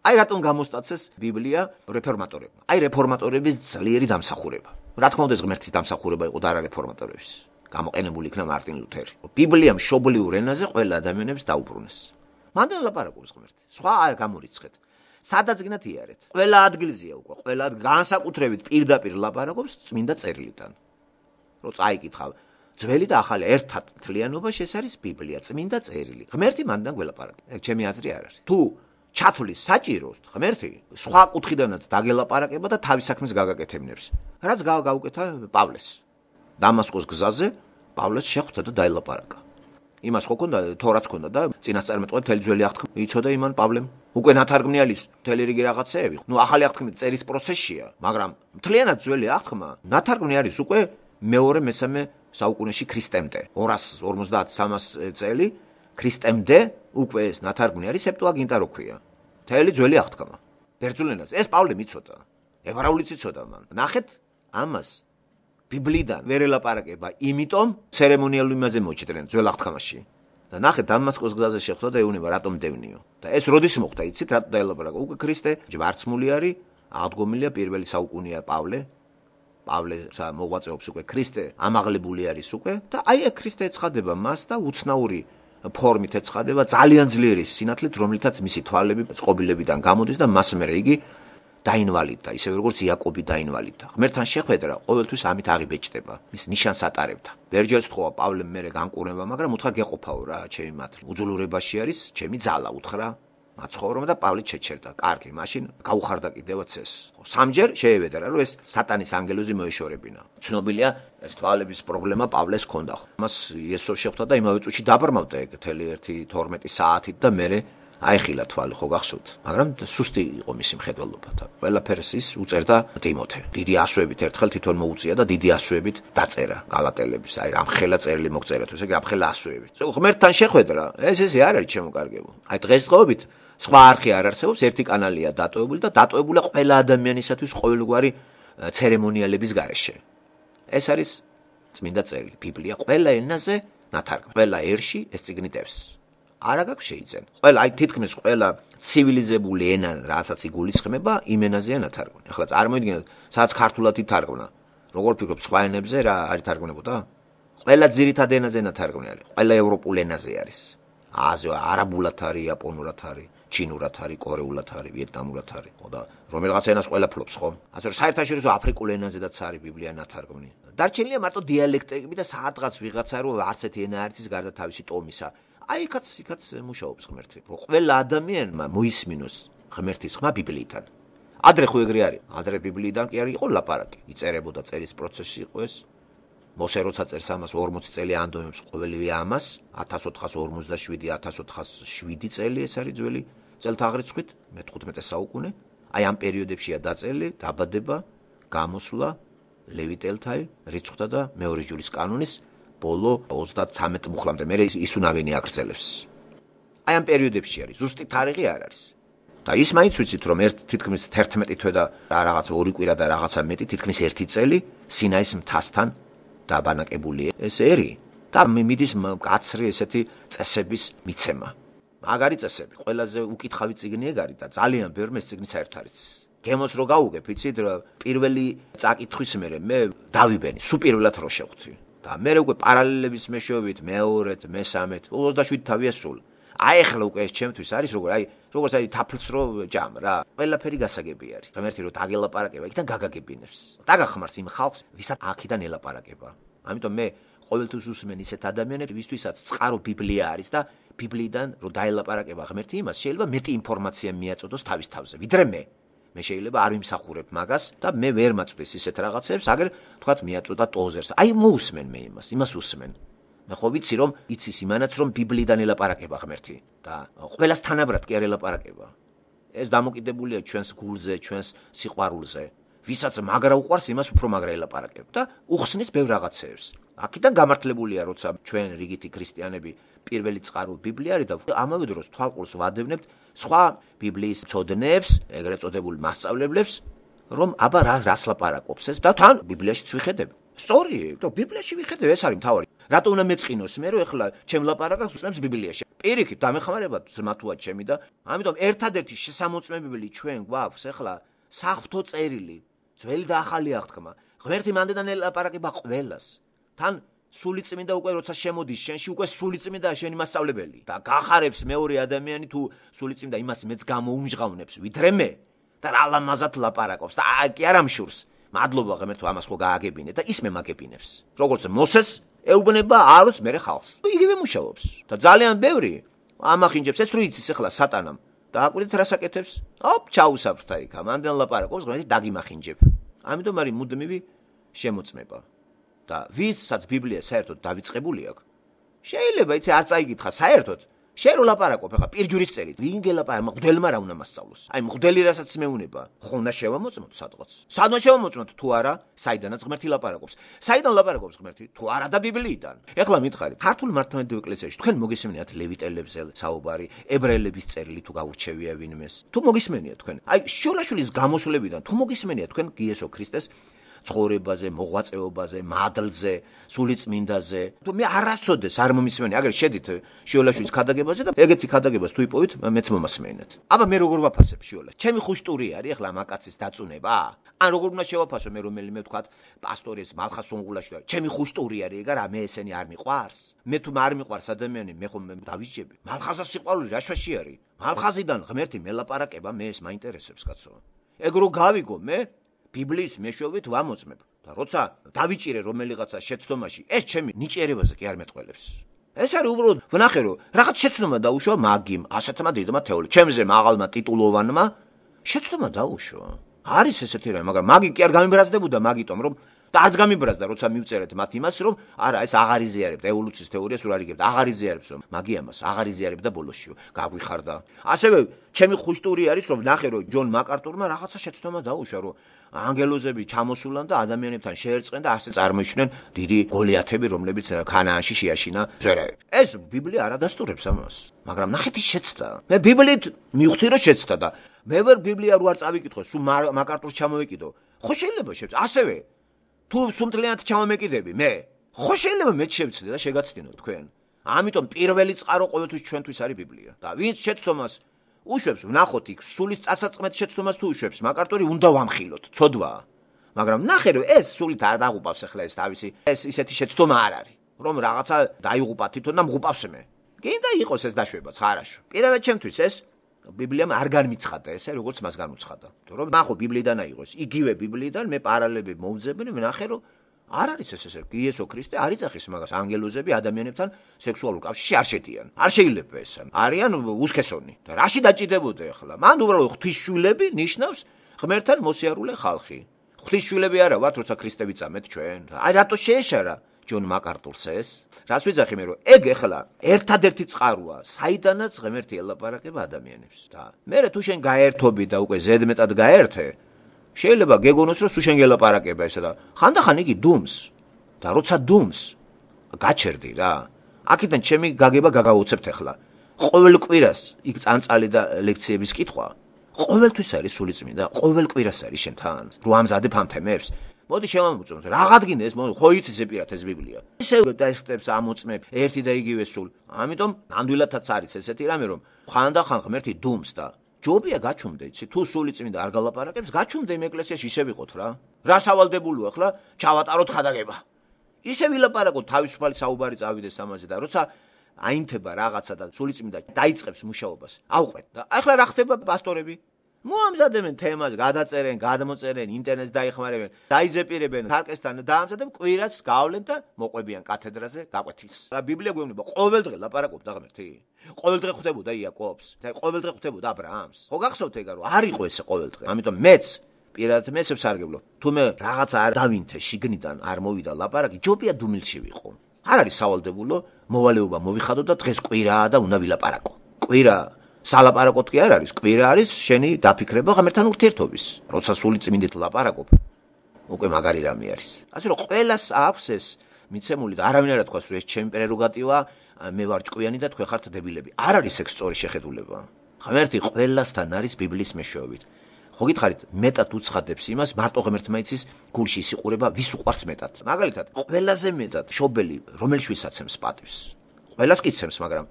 აი რატომ გამოსტაცეს ბიბლია რეფორმატორებმა? აი რეფორმატორების ძლიერი დამსახურება. რა თქმა უნდა ღმერთის დამსახურება იყო და არა რეფორმატორების. გამოყენებული იქნა მარტინ ლუთერი. ბიბლია მშობლიურ ენაზე ყველა ადამიანებს დაუბრუნეს. მანდ ლაპარაკობს ღმერთი. სხვა არ გამორიცხეთ. სადაც გინათ იარეთ. ყველა ადგილზეა უკვე, ყველა განსაკუთრებით პირდაპირ ლაპარაკობს წმინდა წერილიდან. რო წაიკითხავ, ძველი და ახალი ერთად მთლიანობაში ეს არის ბიბლია, წმინდა წერილი. ღმერთი მანდან გველაპარაკი. ეგ ჩემი აზრი არ არის. თუ ჩათვლის საჭიროს ღმერთი სხვა კუთხიდანაც დაგელაპარაკება და თავის საქმეს გაგაკეთებინებს. რაც გაუკეთა პავლეს. დამასკოს გზაზე პავლეს შეხვდა და დაელაპარაკა. იმას ხო ქონდა, თორაც ქონდა და წინასწარმეტყველი მთელი ძველი აღთქმი იცოდა იმან პავლემ. უკვე ნათარგმნიალის მთელი რიგი რაღაცეები. ნუ ახალი აღთქმის წერის პროცესია, მაგრამ მთლიანად ძველი აღთქმა ნათარგმნი არის უკვე მეორე-მესამე საუკუნეში ქრისტემდე. 250-300 წელი ქრისტემდე უკვე ეს ნათარგმნი არის სეპტუაგინტა რო ქვია. მთელი ძველი აღთქმა. ბერძნულ ენაზე ეს პავლემ იცოდა. ებრაულიც იცოდა მან. ნახეთ ამას ბიბლიდან ვერ ელაპარაკება, იმიტომ ცერემონიალურ იმაზე მოჭდრენ ძველ აღთქმაში. და ნახეთ დამასკოს გზაზე შეხვდა და ეუბნება რატომ დევნიო. და ეს როდის მოხდა, იცით რატო დაელაპარაკა? უკვე ქრისტე ჯვარცმული არის, აღდგომილია პირველი საუკუნეა პავლე. პავლე მოღვაწეობს უკვე ქრისტე, ამაღლებული არის უკვე და აი ეს ქრისტე ეცხადება მას და უცნაური ფორმით ეცხადება ძალიან ძლიერი სინათლით, რომლითაც მისი თვალები წყობილებიდან გამოდის და მას მერე იგი დაინვალიდდა, ისევე როგორც იაკობი დაინვალიდდა. ღმერთთან შეხვედრა ყოველთვის ამით აღიბეჭდება, მის ნიშანს ატარებდა. ვერჯერ სთხოვა პავლემ მერე განკურნება, მაგრამ უთხრა გეყოფაო რა, ჩემი მართლ. უძულურებაში არის ჩემი ძალა, უთხრა მაცხოვრობა და პავლე შეჩერდა. კარგი, მაშინ გაუხარდა კიდევაც ეს. სამჯერ შეევედრა, რომ ეს სატანის ანგელოზი მოეშორებინა. ცნობილია ეს თვალების პრობლემა პავლეს ჰქონდა. მას იესო შეხვდა და იმავე წუთში დაბრმავდა ეგ 1-12 საათით და მერე აიხილა თვალი, ხო გახსოვთ? მაგრამ სუსტი იყო მისი მხედველობა და ყველაფერს ის უწერდა ტიმოთე. დიდი ასოებით ერთხელ თვითონ მოუწია და დიდი ასოებით დაწერა გალატელების. აი რამხელა წერილი მოგწერა თუ ესე რამხელა ასოებით. ღმერთთან შეხვედრა, ეს არ არის ჩემო კარგებო. აი დღესდღეობით სხვა არხი არ არსებობს, ერთი კანალია დატოვებული და დატოვებულია ყველა ადამიანისათვის ყოველგვარი ცერემონიალების გარეშე. ეს არის წმინდა წერილი, ბიბლია, ყველა ენაზე ნათარგმნი. ყველა ერში ეს წიგნი დევს. არა გაქვს შეიძენ. ყველა აი თითქმის ყველა ცივილიზებული ენა, რასაც იგულისხმება, იმ ენაზეა ნათარგმნი. ახლა წარმოიდგინეთ, სადაც ქართულად ითარგმნა. როგორ ფიქრობთ, სხვა ენებზე რა არ ითარგმნებოდა? ყველა ძირითად ენაზე ნათარგმნი არის. ყველა ევროპულ ენაზე არის. არაბულად არის, იაპონურად არის, ჩინურად არის, კორეულად არის, ვიეტნამურად არის. ხო და რომელიღაც ენას ყველა ფლობს, ხო? ასე რომ საერთაშორისო აფრიკულ ენაზედაც არის ბიბლია ნათარგმნი. დარჩენილია მარტო დიალექტები და სადღაც ვიღაცა რომ არც ერთი ენა არის გარდა თავისი ტომისა. აი იქაც მუშაობს ღმერთი. ყველა ადამიანმა მოისმინოს ღმერთის ხმა ბიბლიიდან. ადრე ხო ეგრე არის. ადრე ბიბლიიდან კი არის იყო ლაპარაკი. იწერებოდა წერის პროცესი იყო ეს. მოსე როცა წერს ამას 40 წელი ანდომებს ყოველივე ამას 1447 წელი ეს არის ძველი წელთაღრიცხვით მე-15 საუკუნე. აი ამ პერიოდებშია დაწერილი დაბადება, გამოსვლა, ლევიტელთა რიცხვთა და მეორე ჯურის კანონის ბოლო 33 მუხლამდე მე ისუნავენი აგრძელებს. აი ამ პერიოდებში არის, ზუსტი თარიღი არ არის. და ის მაინც ვიცით რომ თითქმის 11 თვე და რაღაც 2 კვირა და რაღაცა მეტი თითქმის 1 წელი სინაის მთასთან დაბანაკებული ეს ერი და მიდის კაცრი ესეთი წესების მიცემა. მაგარი წესები, ყველაზე უკითხავი წიგნი ეგ არის და ძალიან ბევრმა ეს წიგნი საერთოდ არის. გემოს რო გავუგებ, იცით, პირველი წაკითხვის მერე მე დავიბენი, სუპირველად რო შევხვდი. და მე უკვე პარალელების მეშვეობით მეორედ, მესამედ, 27 თავია სულ. აი ახლა უკვე ეს ჩემთვის არის როგორც თაფლს რო ჯამ რა. ყველაფერი გასაგები არის. ღმერთი რო დაგელაპარაკება, იქიდან გაგაგებინებს. დაგახმარს იმ ხალხს, ვისაც აქედან ელაპარაკება. ამიტომ მე ყოველთვის უსმენ ისეთ ადამიანებს, ვისთვისაც წყარო ბიბლია არის და ბიბლიიდან რო დაელაპარაკება ღმერთი იმას, შეიძლება მეტი ინფორმაცია მიაწოდოს თავის თავზე, ვიდრე მე. მე შეიძლება არ ვიმსახურებ მაგას და მე ვერ მაწვდის ისეთ რაღაცებს, აგერ თქვათ მიაწოდა ტოზერს. აი მოусმენ მე იმას უსმენ. მე ხო ვიცი რომ იცის იმანაც რომ ბიბლიიდან ელაპარაკება ღმერთი და ყველას თანაბრად კი არ ელაპარაკება. ეს დამოკიდებულია ჩვენს გულზე, ჩვენს სიყვარულზე. ვისაც მაგრა უყვარს, იმას უფრო მაგრა ელაპარაკება და უხსნის ბევრ რაღაცებს. აქედან გამართლებულია, როცა ჩვენ რიგითი ქრისტიანები პირველი წყარო ბიბლია არის და ამავე დროს თვალყურს ვადევნებთ სხვა ბიბლიის ცოდნებს, ეგრეთ წოდებულ მასწავლებლებს, რომ აბა რას ლაპარაკობს ეს და თან ბიბლიაშიც ვიხედებ. სწორია, და ბიბლიაში ვიხედებ, ეს არის მთავარი. რატო უნდა მეწყინოს მე, რომ ეხლა ჩემ ლაპარაკს უსმენს ბიბლიაში. პირიქით დამეხმარება ზმათუა ჩემი და ამიტომ ერთადერთი შესამოწმებელი ჩვენ გვაქვს ეხლა საღვთო წერილი, ძველი და ახალი აღთქმა. ღმერთი მანდიდან ელაპარაკება ყველას. თან სულიწმინდა უკვე როცა შემოდის შენში, უკვე სულიწმინდა შენი მასწავლებელი და გახარებს მეორე ადამიანი თუ სულიწმინდა იმას მეც გამოუმჟღავნებს, ვიდრე მე და რა ლამაზად ლაპარაკობს და კი არ ამშურს. მადლობა ღმერთო, ამას ხო გააგებინე და ის მე მაგებინებს. როგორც მოსეს ეუბნება აროს მე ხალხს. იგივე მუშაობს და ძალიან ბევრი ამახინჯებს ეს რო იცის ახლა სატანამ. და აკვირდით რას აკეთებს? ჩაუსაფრთა იქ, მანდელ ლაპარაკობს, ღმერთი დაგიმახინჯებ. ამიტომ არის მუდმივი შემოწმება. და ვისაც ბიბლია საერთოდ დავიწყებული აქვს, შეიძლება იცი არ წაიგითხა საერთოდ, შენ რო ლაპარაკობ ახლა პირჯურის წერით, ვინ გელაპარაკა, მღვდელმა რა უნდა მასწავლოს? აი მღვდელი რასაც მეუნება, ხო უნდა შევამოწმოთ სადღაც. სად უნდა შევამოწმოთ თუ არა, საიდანაც ღმერთი ლაპარაკობს. საიდან ლაპარაკობს ღმერთი? თუ არა და ბიბლიიდან. ეხლა მითხარით, ქართულ მართლმადიდებლურ ეკლესიაში თქვენ მოგისმენიათ ლევიტელებზე საუბარი, ებრაელების წერილი თუ გაურჩევია ვინმეს? თუ მოგისმენიათ თქვენ? აი შულაშულის გამოსვლებიდან თუ მოგისმენიათ თქვენ იესო ქრისტეს ცხოვრებაზე, მოღვაწეობაზე, მადლზე, სულიწმინდაზე. თუ მე არასოდეს არ მომისმენი, აგერ შედით შიოლაშვილის ქადაგებაზე და ეგეთი ქადაგებას თუ იპოვით, მეც მომასმენეთ. აბა მე როგორ ვაფასებ შიოლა? ჩემი ხუშტური არის ახლა მაკაცის დაწუნება? ან როგორ უნდა შევაფასო მე რომელიმე ვთქვათ პასტორის მალხას სონღულაში და ჩემი ხუშტური არის ეგ არა მე ესენი არ მიყვარს? მე თუ არ მიყვარს ადამიანი მე ხომ დავისჯები? მალხაზას სიყვარული რა შვაში არის? მალხაზიდან ღმერთი მელაპარაკება მე ეს მაინტერესებს კაცო. ეგ რო გავიგო მე ბიბლიის მეშვეობით ვამოწმებ და როცა დავიჭირე რომელიღაცა შეცდომაში ეს ჩემი ნიჭიერებაზე კი არ მეტყველებს. ეს არის უბრალოდ ვნახე რომ რაღაც შეცდომა დაუშვა მაგიმ ასეთმა დიდმა თეოლოგმა ჩემზე მაღალმა ტიტულოვანმა შეცდომა დაუშვა. არის ესეთი რამე, მაგრამ მაგი კი არ გამიბრაზდებოდა მაგიტომ რომ და არც გამიბრაზდა როცა მივწერეთ მათ იმას რომ არა ეს აღარ იზიარებდა ევოლუციის თეორიას რომ არ იგებდა აღარ იზიარებს რომ მაგი ამას აღარ იზიარებდა ბოლოსში გაგვიხარდა. ასევე ჩემი ხუშტური არის რომ ნახე რომ ჯონ მაკარტურმა რაღაცა შეცდომა დაუშვა რომ ანგელოზები ჩამოსულან და ადამიანებთან შეერწყენ და ასე წარმოიშვნენ დიდი გოლიათები რომლებიც ქანაანში შეაშინა ზვერავი. ეს ბიბლია არ ადასტურებს ამას, მაგრამ ნახეთ ის შეცდა. მე ბიბლიით მივხვდი რომ შეცდა და მე ვერ ბიბლია რო არ წავიკითხო სულ მაკარტურს ჩამოვეკიდო. ხო შეიძლება შეცდა ასევე თუ სუმთლიანად ჩამომეკიდები მე ხო შეიძლება მეც შევცდე და შეგაცდინო თქვენ. ამიტომ პირველი წყარო ყოველთვის ჩვენთვის არის ბიბლია და ვინც შეცდომას უშვებს ვნახოთ იქ სულის წასაწყმეთ შეცდომას თუ უშვებს მაკარტური უნდა ვამხილოთ ცოდვაა. მაგრამ ნახე რომ ეს სულით არ დაღუპავს ახლა ეს თავისი ეს ისეთი შეცდომა არ არის რომ რაღაცა დაიღუპა თვითონ და მღუპავს მე. გინდა იყოს ეს დაშვებაც ხარაშო. პირადად ჩემთვის ეს ბიბლიამ არ განმიცხადა ესე როგორც მას განუცხადა. თუ რომ ნახო ბიბლიიდან აიღოს იგივე ბიბლიიდან მე პარალელები მოვძებნე ვნახე რომ არ არის ესე იესო ქრისტე არ იძახის მაგას ანგელოზები ადამიანებთან სექსუალურ კავშირში არ შედიან. არ შეიძლება ეს არიან უსქესონი და რაში დაჭიდებოდა ახლა? მან უბრალოდ ღვთისშვილები ნიშნავს ღმერთთან მოსიარულე ხალხი. ღვთისშვილები არა ვართ როცა ქრისტე ვიწამეთ ჩვენ. აი რატო შეეშარა ჯონ მაკარტურს ეს? რას ვიძახი მე რომ ეგ ახლა ერთადერთი წყაროა საიდანაც ღმერთი ელაპარაკება ადამიანებს და მე თუ შენ გაერთობი და უკვე ზედმეტად გაერთე შეიძლება გეგონოს რომ სულ შენ გელაპარაკება ესა და ხანდახან იგი დუმს და როცა დუმს გაჩერდი რა. აქედან ჩემი გაგება გაგაუცებთ ახლა. ყოველ კვირას იქ წანწალი და ლექციების კითხვა ყოველთვის არის სულიწმინდა, ყოველ კვირას არის შენთან. რო ამზადებ ამ თემებს მოდი შევამოწმოთ რა გადგინე ეს ხო იცი ზეპირად ეს ბიბლია. ისე დაიხტებს ამოწმებ ერთი და იგივე სულ. ამიტომ ნამდვილადაც არის ესეთი რამე რომ ხანდახან ღმერთი დუმს და ჯობია გაჩუმდე იცი თუ სულიწმინდა არ გალაპარაკებს გაჩუმდე იმ ეკლესიაში ისე ვიყოთ რა. რა სავალდებულო ახლა ჩავატაროთ ხადაგება. ისე ვილაპარაკოთ თავისუფალი საუბარი წავიდეს ამაზე და როცა აინთება რაღაცა და სულიწმინდა დაიწყებს მუშაობას. ავყვეთ და ახლა რა ხდება პასტორები? მოამზადებენ თემას, გადაწერენ, გადმოწერენ, ინტერნეტს დაიხმარებენ, დაიზეპირებენ თარკესთან და ამზადებ კვირას გავლენ და მოყვებიან კათედრაზე გაკვეთილს. და ბიბლია გვეუბნება ყოველდღე ლაპარაკობდა ღმერთი. ყოველდღე ხვდებოდა იაკობს და ყოველდღე ხვდებოდა ა ブラ ამს. ხო გახსოვთ ეგ რომ არ იყო ესე ყოველდღე. ამიტომ მეც პირადად მე ეს ვსარგებლო. თუ მე რაღაცა არ დავინთე შიგნიდან არ მოვიდა ლაპარაკი, ჯობია დუმილში ვიყო. არ არის სავალდებულო მოვალეობა მოვიხადო და დღეს კვირაა და უნდა ვილაპარაკო. კვირა სალაპარაკოთ კი არ არის, კვირა არის შენი დაფიქრება ღმერთთან ურთიერთობის. როცა სულიწმინდით ლაპარაკობ, უკვე მაგარი რამე არის. ასე რომ ყველას აქვს ეს მიცემული და არავინ არ ეთქვას რომ ეს ჩემი პრეროგატივა, მე ვარ ჭკვიანი და თქვენ ხართ დებილები. არ არის ეგ სწორი შეხედულება. ღმერთი ყველასთან არის ბიბლიის მეშვეობით. ხო გითხარით, მეტად უცხადებს იმას, მარტო ღმერთმა იცის გულში სიყურება ვის უყვარს მეტად. მაგალითად, ყველაზე მეტად შობელი რომელშვილსაცემს პატივს. ყველას კიცემს, მაგრამ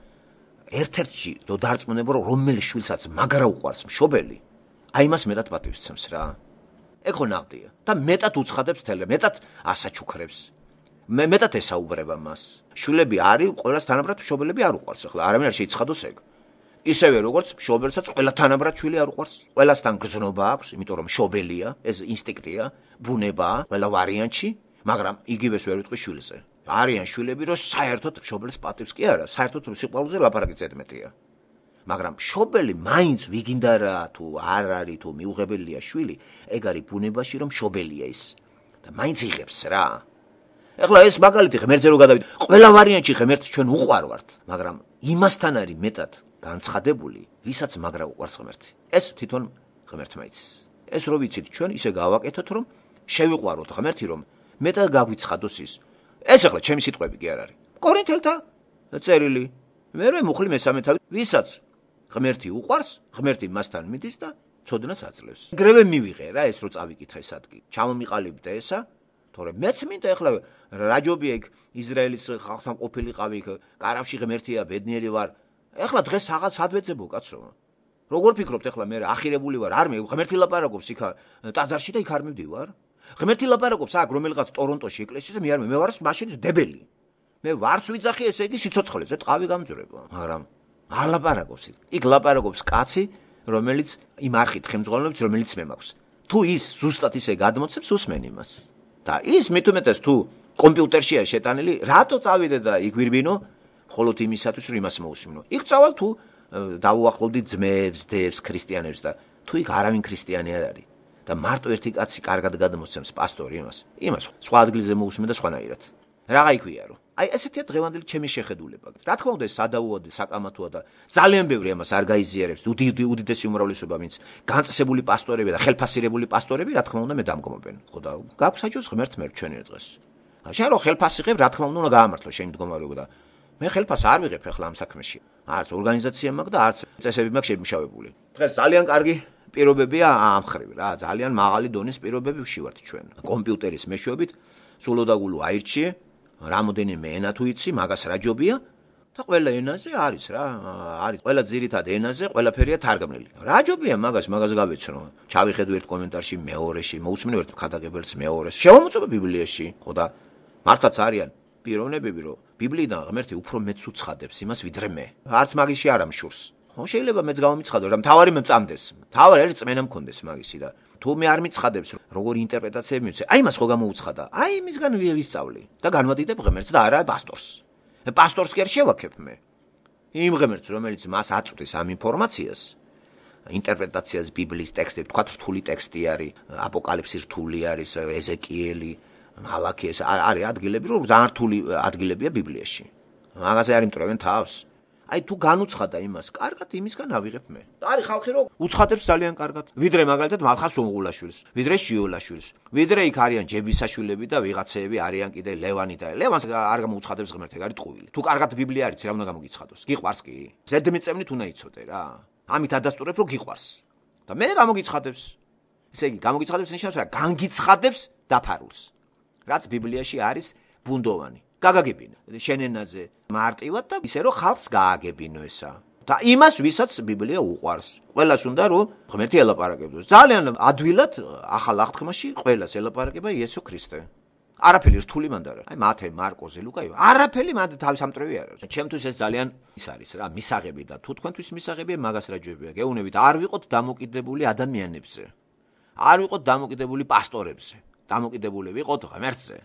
ერთ-ერთში დო დარწმუნება რომ რომელი შვილსაც მაგრა უყვარს მშობელი აი მას მეტად პატივს ცემს რა. ეგ ხო ნაღდია და მეტად უცხადებს თელა, მეტად ასაჩუქრებს. მეტად ესაუბრება მას. შვილები არის ყველას თანაბრად მშობელები არ უყვარს. ახლა არავინ არ შეიცხადოს ეგ. ისევე როგორც მშობელსაც ყველა თანაბრად შვილი არ უყვარს. ყველასთან გრძნობა აქვს, იმიტომ რომ მშობელია, ეს ინსტინქტია, ბუნებაა ყველა ვარიანტში, მაგრამ იგივეს ვერ ვიტყვი შვილზე. არიან შვილები, რომ საერთოდ მშობელს პატივს კი არა, საერთოდ სიყვარულზე ლაპარაკი ზედმეტია. მაგრამ მშობელი მაინც ვიგინდა რა თუ არ არის თუ მიუღებელია შვილი, ეგ არის ბუნებაში რომ მშობელია ის და მაინც იღებს რა. ეხლა ეს მაგალითი ღმერთზე რო გადავიდე, ყველა ვარიანტში ღმერთს ჩვენ უყვარვართ, მაგრამ იმასთან არის მეტად განცხადებული, ვისაც მაგრა უყვარს ღმერთი. ეს თვითონ ღმერთმა იცის. ეს რო ვიცით ჩვენ ისე გავაკეთოთ რომ შევიყვაროთ ღმერთი რომ მეტად გაგვიცხადოს ის. ეს ახლა ჩემი სიტყვები კი არ არის. კორინთელთა წერილი. მე მუხლი მესამე თავი, ვისაც ღმერთი უყვარს, ღმერთი მასთან მიდის და ცოდნას აძლევს. ეგრევე მივიღე რა ეს რო წავიკითხე სადგი. ჩამომიყალიბდა ესა, თორე მეც მინდა ეხლა რაჯობია იქ ისრაელის ხალხთან ყოფილიყავი იქ კარავში ღმერთია, ბედნიერი ვარ. ეხლა დღეს რაღაც ადვეძებო კაცო. როგორ ფიქრობთ ეხლა მე ახირებული ვარ, არ მე ღმერთი ლაპარაკობს იქ ტაძარში და იქ არ მივდივარ? ღმერთი ლაპარაკობს აქ რომელიღაც ტორონტოში ეკლესიაზე, მე ვარ მაშინ დებელი. მე ვარც ვიძახი ესე იგი სიცოცხლეზე ტყავი გამძვრება, მაგრამ არ ლაპარაკობს იქ. იქ ლაპარაკობს კაცი, რომელიც იმ არხით ხელმძღვანელობს, რომელიც მე მაქვს. თუ ის ზუსტად ისე გადმოცემს, უსმენ იმას. და ის მithumetes თუ კომპიუტერშია შეტანილი, რატო წავიდე და იქ ვირბინო, მხოლოდ იმისათვის რომ იმას მოусმინო. იქ წავალ თუ დავუახლოვდი ძმებს, დებს, ქრისტიანებს და თუ იქ არავინ ქრისტიანი არ არის და მარტო ერთი კაცი კარგად გადმოცემს პასტორი იმას სხვა ადგილზე მოусმენ და სხვანაირად. რაღა იქვია რომ აი ესეთია დღევანდელი ჩემი შეხედულება. რა თქმა უნდა ეს სადავოა და საკამათოა და ძალიან ბევრი ამას არ გაიზიარებს. უდიდესი უმრავლესობა ვინც განწესებული პასტორები და ხელფასირებული პასტორები რა თქმა უნდა მე დამგმობენ. ხო და გაქვს საჯოს ღმერთმე ჩვენი დღეს. შენ რო ხელფასი ღებ რა თქმა უნდა გაამართლო შენი მდგომარეობა და მე ხელფას არ ვიღებ ახლა ამ საქმეში. არც ორგანიზაცია მაქვს და არც წესები მაქვს შემუშავებული. დღეს ძალიან კარგი პირობებია ამ ხრივ რა, ძალიან მაღალი დონის პირობები ვშივართ ჩვენ. კომპიუტერის მეშვეობით სულოდაგულო აირჩიე, რამოდენიმე ენა თუ იცი, მაგას რაჯობია და ყველა ენაზე არის რა, არის ყველა ძირითად ენაზე, ყველაფერია თარგმნილი. რაჯობია მაგას გავეცნო. ჩავიხედო ერთ კომენტარში მეორეში, მოусმინე ერთ ხადაგებელს მეორეს. შევამოწმე ბიბლიაში, ხო და მართლაც არიან პიროვნებები, რომ ბიბლიიდან ღმერთი უფრო მეც უცხადებს იმას ვიდრე მე. არც მაგიში არ ამშურს. ხო შეიძლება მეც გამომიცხადო, რომ თავარი მე მწამდეს. თავარი არის წმენა მქონდეს მაგისი და თუ მე არ მიცხადებს, როგორი ინტერპრეტაციები მიცე. აი მას ხო გამოუცხადა. აი იმისგან ვისწავლი და განვადიდებ ღმერთს და არა პასტორს. პასტორს კი არ შევაქებ მე. იმ ღმერთს, რომელიც მას აწვდის ამ ინფორმაციას, ინტერპრეტაციას ბიბლიის ტექსტები, თქვა რთული ტექსტი არის, აპოკალიფსი რთული არის, ეზეკიელი, მალაქი ეს არის ადგილები, რომ ძალიან რთული ადგილებია ბიბლიაში. მაგაზე არ იმტრევენ თავს. აი თუ განუცხადა იმას, კარგად იმისგან ავიღებ მე. არის ხალხი რომ უცხადებს ძალიან კარგად. ვიდრე მაგალითად მალხას უმღულაშვილს, ვიდრე შიოლაშვილს, ვიდრე იქ არიან ჯებისაშვილები და ვიღაცეები არიან კიდე ლევანი და ლევანს არ გამოუცხადებს ღმერთი, არის ტყუილი. თუ კარგად ბიბლია არის, რა უნდა გამოგიცხადოს? გიყვარს კი? ზედმიწევნით უნდა იცოდე რა. ამით ადასტურებ რომ გიყვარს. და მე გამოგიცხადებს. ესე იგი გამოგიცხადებს ნიშნავს რა, განგიცხადებს დაფარულს. რაც ბიბლიაში არის ბუნდოვანი. გაგაგებინე შენ ენაზე მარტივად და ისე რომ ხალხს გააგებინო ესა. და იმას ვისაც ბიბლია უყვარს. ყველას უნდა რომ ღმერთი ელაპარაკებდეს. ძალიან ადვილად ახალ აღთქმაში ყველას ელაპარაკება იესო ქრისტე. არაფერი რთული მანდ არა. აი მათე, მარკოზე, ლუკა, არაფერი მანდ თავის ამტრევი არ არის. ჩემთვის ეს ძალიან ის არის რა, მისაღები და თუ თქვენთვის მისაღებია მაგას რაჯობია. გეუნებით არ ვიყოთ დამოკიდებული ადამიანებზე. არ ვიყოთ დამოკიდებული პასტორებზე. დამოკიდებული ვიყოთ ღმერთზე.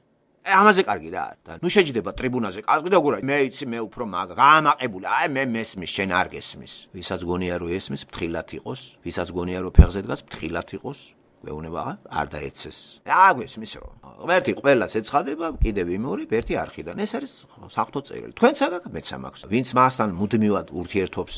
ამაზე კარგი რა. და ნუ შეჯდება ტრიბუნაზე კაცი და გურა მე იცი მე უფრო გამაყებული. აი მე მესმის შენ არ გესმის. ვისაც გონია რომ ესმის, ფრთხილად იყოს. ვისაც გონია რომ ფეხზე დგას, ფრთხილად იყოს. გვეუბნება არ დაეცეს. აგვესმის რომ ღმერთი ყველას ეცხადება, კიდევ ვიმეორებ ერთი არხიდან. ეს არის საღვთო წერილი. თქვენც აგაკ მეც ამაქვს. ვინც მასთან მუდმივად ურთიერთობს,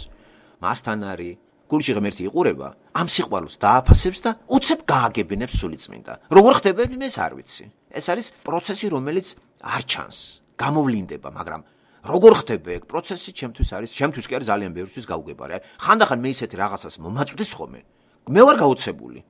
მასთან არის გულში ღმერთი იყურება, ამ სიყვარულს დააფასებს და უცებ გააგებინებს სულიწმინდა. როგორ ხდება ეს არ ვიცი. ეს არის პროცესი, რომელიც არ ჩანს, გამოვლინდება, მაგრამ როგორ ხდება ეგ პროცესი ჩემთვის კი არის ძალიან ბევრისთვის გაუგებარი. ხანდახან მე ისეთი რაღაცას მომაწვდეს ხოლმე. მე ვარ გაუცებული.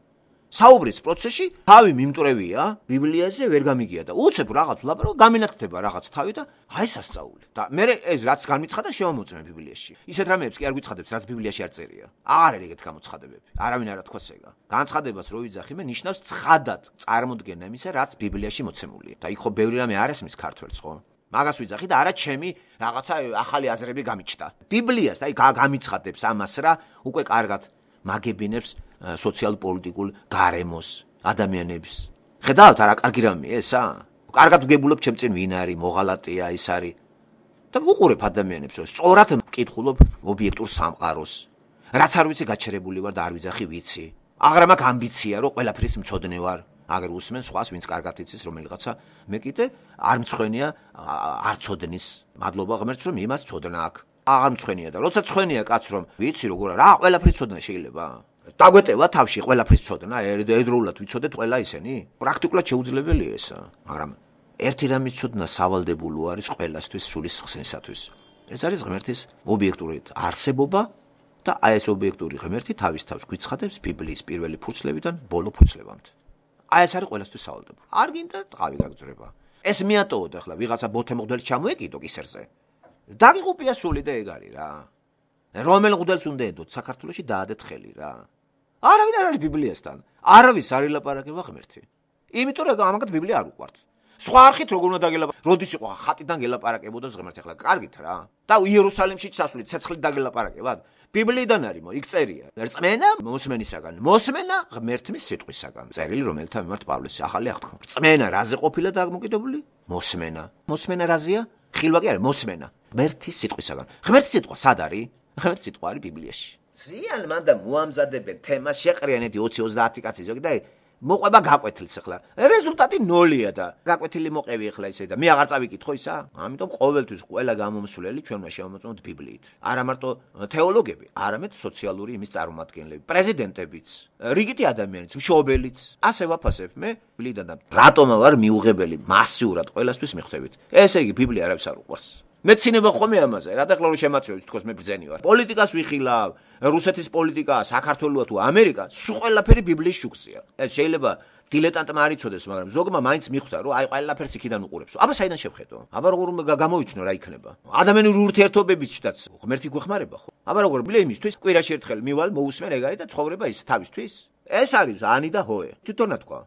საუბრის პროცესში თავი მიმტვრევია, ბიბლიაზე ვერ გამიგია და უცებ რაღაც ვლაპარაკო, გამინათქდება რაღაც თავი და აი სასწაული. და მე ეს რაც განმიცხადა შევამოწმე ბიბლიაში. ისეთ რამეებს კი არ გვიცხადებს, რაც ბიბლიაში არ წერია. არ არის ეგეთ გამოცხადებები. არავინ არ ათქვას ეგა. განცხადებას რო ვიძახი მე ნიშნავს ცხადად წარმოდგენა იმისა, რაც ბიბლიაში მოცემულია. და იქ ხო ბევრი რამე არ ესმის ქართველს ხო? მაგას ვიძახი და არა ჩემი რაღაცა ახალი აზრები გამიჩნდა. ბიბლიას და აი გამიცხადებს ამას რა, უკვე კარგად მაგებინებს სოციალ-პოლიტიკულ გარემოს ადამიანებს. ხედავთ რა კარგი რამე ესა? კარგად ვგებულობ ჩემ წინ ვინ არის, მოღალატეა ის არის. და ვუყურებ ადამიანებს, სწორად ვკითხულობ ობიექტურ სამყაროს. რაც არ ვიცი გაჩერებული ვარ და არ ვიძახი ვიცი. აღარა მაქვს ამბიცია რომ ყველაფრის მცოდნე ვარ. აგერ უსმენ სხვას ვინც კარგად იცის რომელიღაცა მე კიდე არ მცხვენია არ ცოდნის. მადლობა ღმერთს რომ იმას ცოდნა აქვს. აღარ მცხვენია და როცა ცხვენია კაც რომ ვიცი როგორ რა ყველაფრის ცოდნა შეიძლება? დაგვეტევა თავში ყველაფრის ცოდნა, ერთდროულად ვიცოდეთ ყველა ისენი? პრაქტიკულად შეუძლებელია ესა, მაგრამ ერთი რამის ცოდნა სავალდებულო არის ყველასთვის სულის ხსნისათვის. ეს არის ღმერთის ობიექტური არსებობა და აი ეს ობიექტური ღმერთი თავის თავს გვიცხადებს ბიბლიის პირველი ფურცლებიდან ბოლო ფურცლებამდე. აი ეს არის ყველასთვის სავალდებულო. არ გინდა ტყავი გაგძვრება. ეს მიატოვოთ ახლა ვიღაცა ბოთე მღვდელს ჩამოეკიდო კისერზე. დაგიღუპია სული და ეგ არის რა. რომელ მღვდელს უნდა ედოთ საქართველოში დაადეთ ხელი რა. არავინ არ არის ბიბლიასთან. არავის არ ილაპარაკება ღმერთი. იმიტომ რომ ამაგად ბიბლია არ უყვართ. სხვა არხით როგორ უნდა დაგელაპარაკებოდეს? როდის იყო ხატიდან გელაპარაკებოდეს ღმერთი ახლა? კარგით რა. და იერუსალიმში ჩასვლით ცეცხლით დაგელაპარაკებად? ბიბლიიდან არის იქ წერია. რწმენა მოსმენისაგან. მოსმენა ღმერთის სიტყვისაგან. წერილი რომელთა მიმართ პავლეს ახალი აღთქმა. რწმენა რაზე ყოფილა დამოკიდებული? მოსმენა. მოსმენა რაზეა? ხილვა კი არის მოსმენა. ღმერთის სიტყვისაგან. ღმერთის სიტყვა სად არის? ღმერთის სიტყვა არის ბიბლიაში. ზიან მანდა მოამზადებენ თემას შეყრიანეთი 20-30 კაცი ზოგი და მოყვება გაკვეთილს ახლა. რეზულტატი 0-ია და გაკვეთილი მოყევი ახლა ისე და მე აღარ წავიკითხო ისა? ამიტომ ყოველთვის ყველა გამომსვლელი ჩვენ უნდა შევამოწმოთ ბიბლიით. არა მარტო თეოლოგები, არამედ სოციალური იმის წარმომადგენლები, პრეზიდენტებიც, რიგითი ადამიანიც, მშობელიც. ასე ვაფასებ მე ბიბლიიდან და რატომ ვარ მიუღებელი მასიურად ყველასთვის მიხვდებით. ესე იგი ბიბლია არავის არ უყვარს. მეცინება ხომე ამაზე, რა და ხლორი შემაწევთ თქოს მე ბრძენი ვარ. პოლიტიკას ვიხილავ, რუსეთის პოლიტიკა, საქართველოა თუ ამერიკა, სულ ყველაფერი ბიბლიის შუქზეა. ეს შეიძლება დილეტანტმა არ იცოდეს, მაგრამ ზოგმა მაინც მიხვდა, რომ აი ყველაფერს იქიდან უყურებს. აბა საიდან შევხედო? აბა როგორ გამოვიჩნო რა იქნება? ადამიანური ურთიერთობებიცდაც ღმერთი გვეხმარება ხო? აბა როგორ ბიბლიისთვის კვირაში ერთხელ მივალ, მოусმენ ეგარი და ცხოვრება ის თავისთვის? ეს არის ანი და ჰოე. თვითონა თქვა.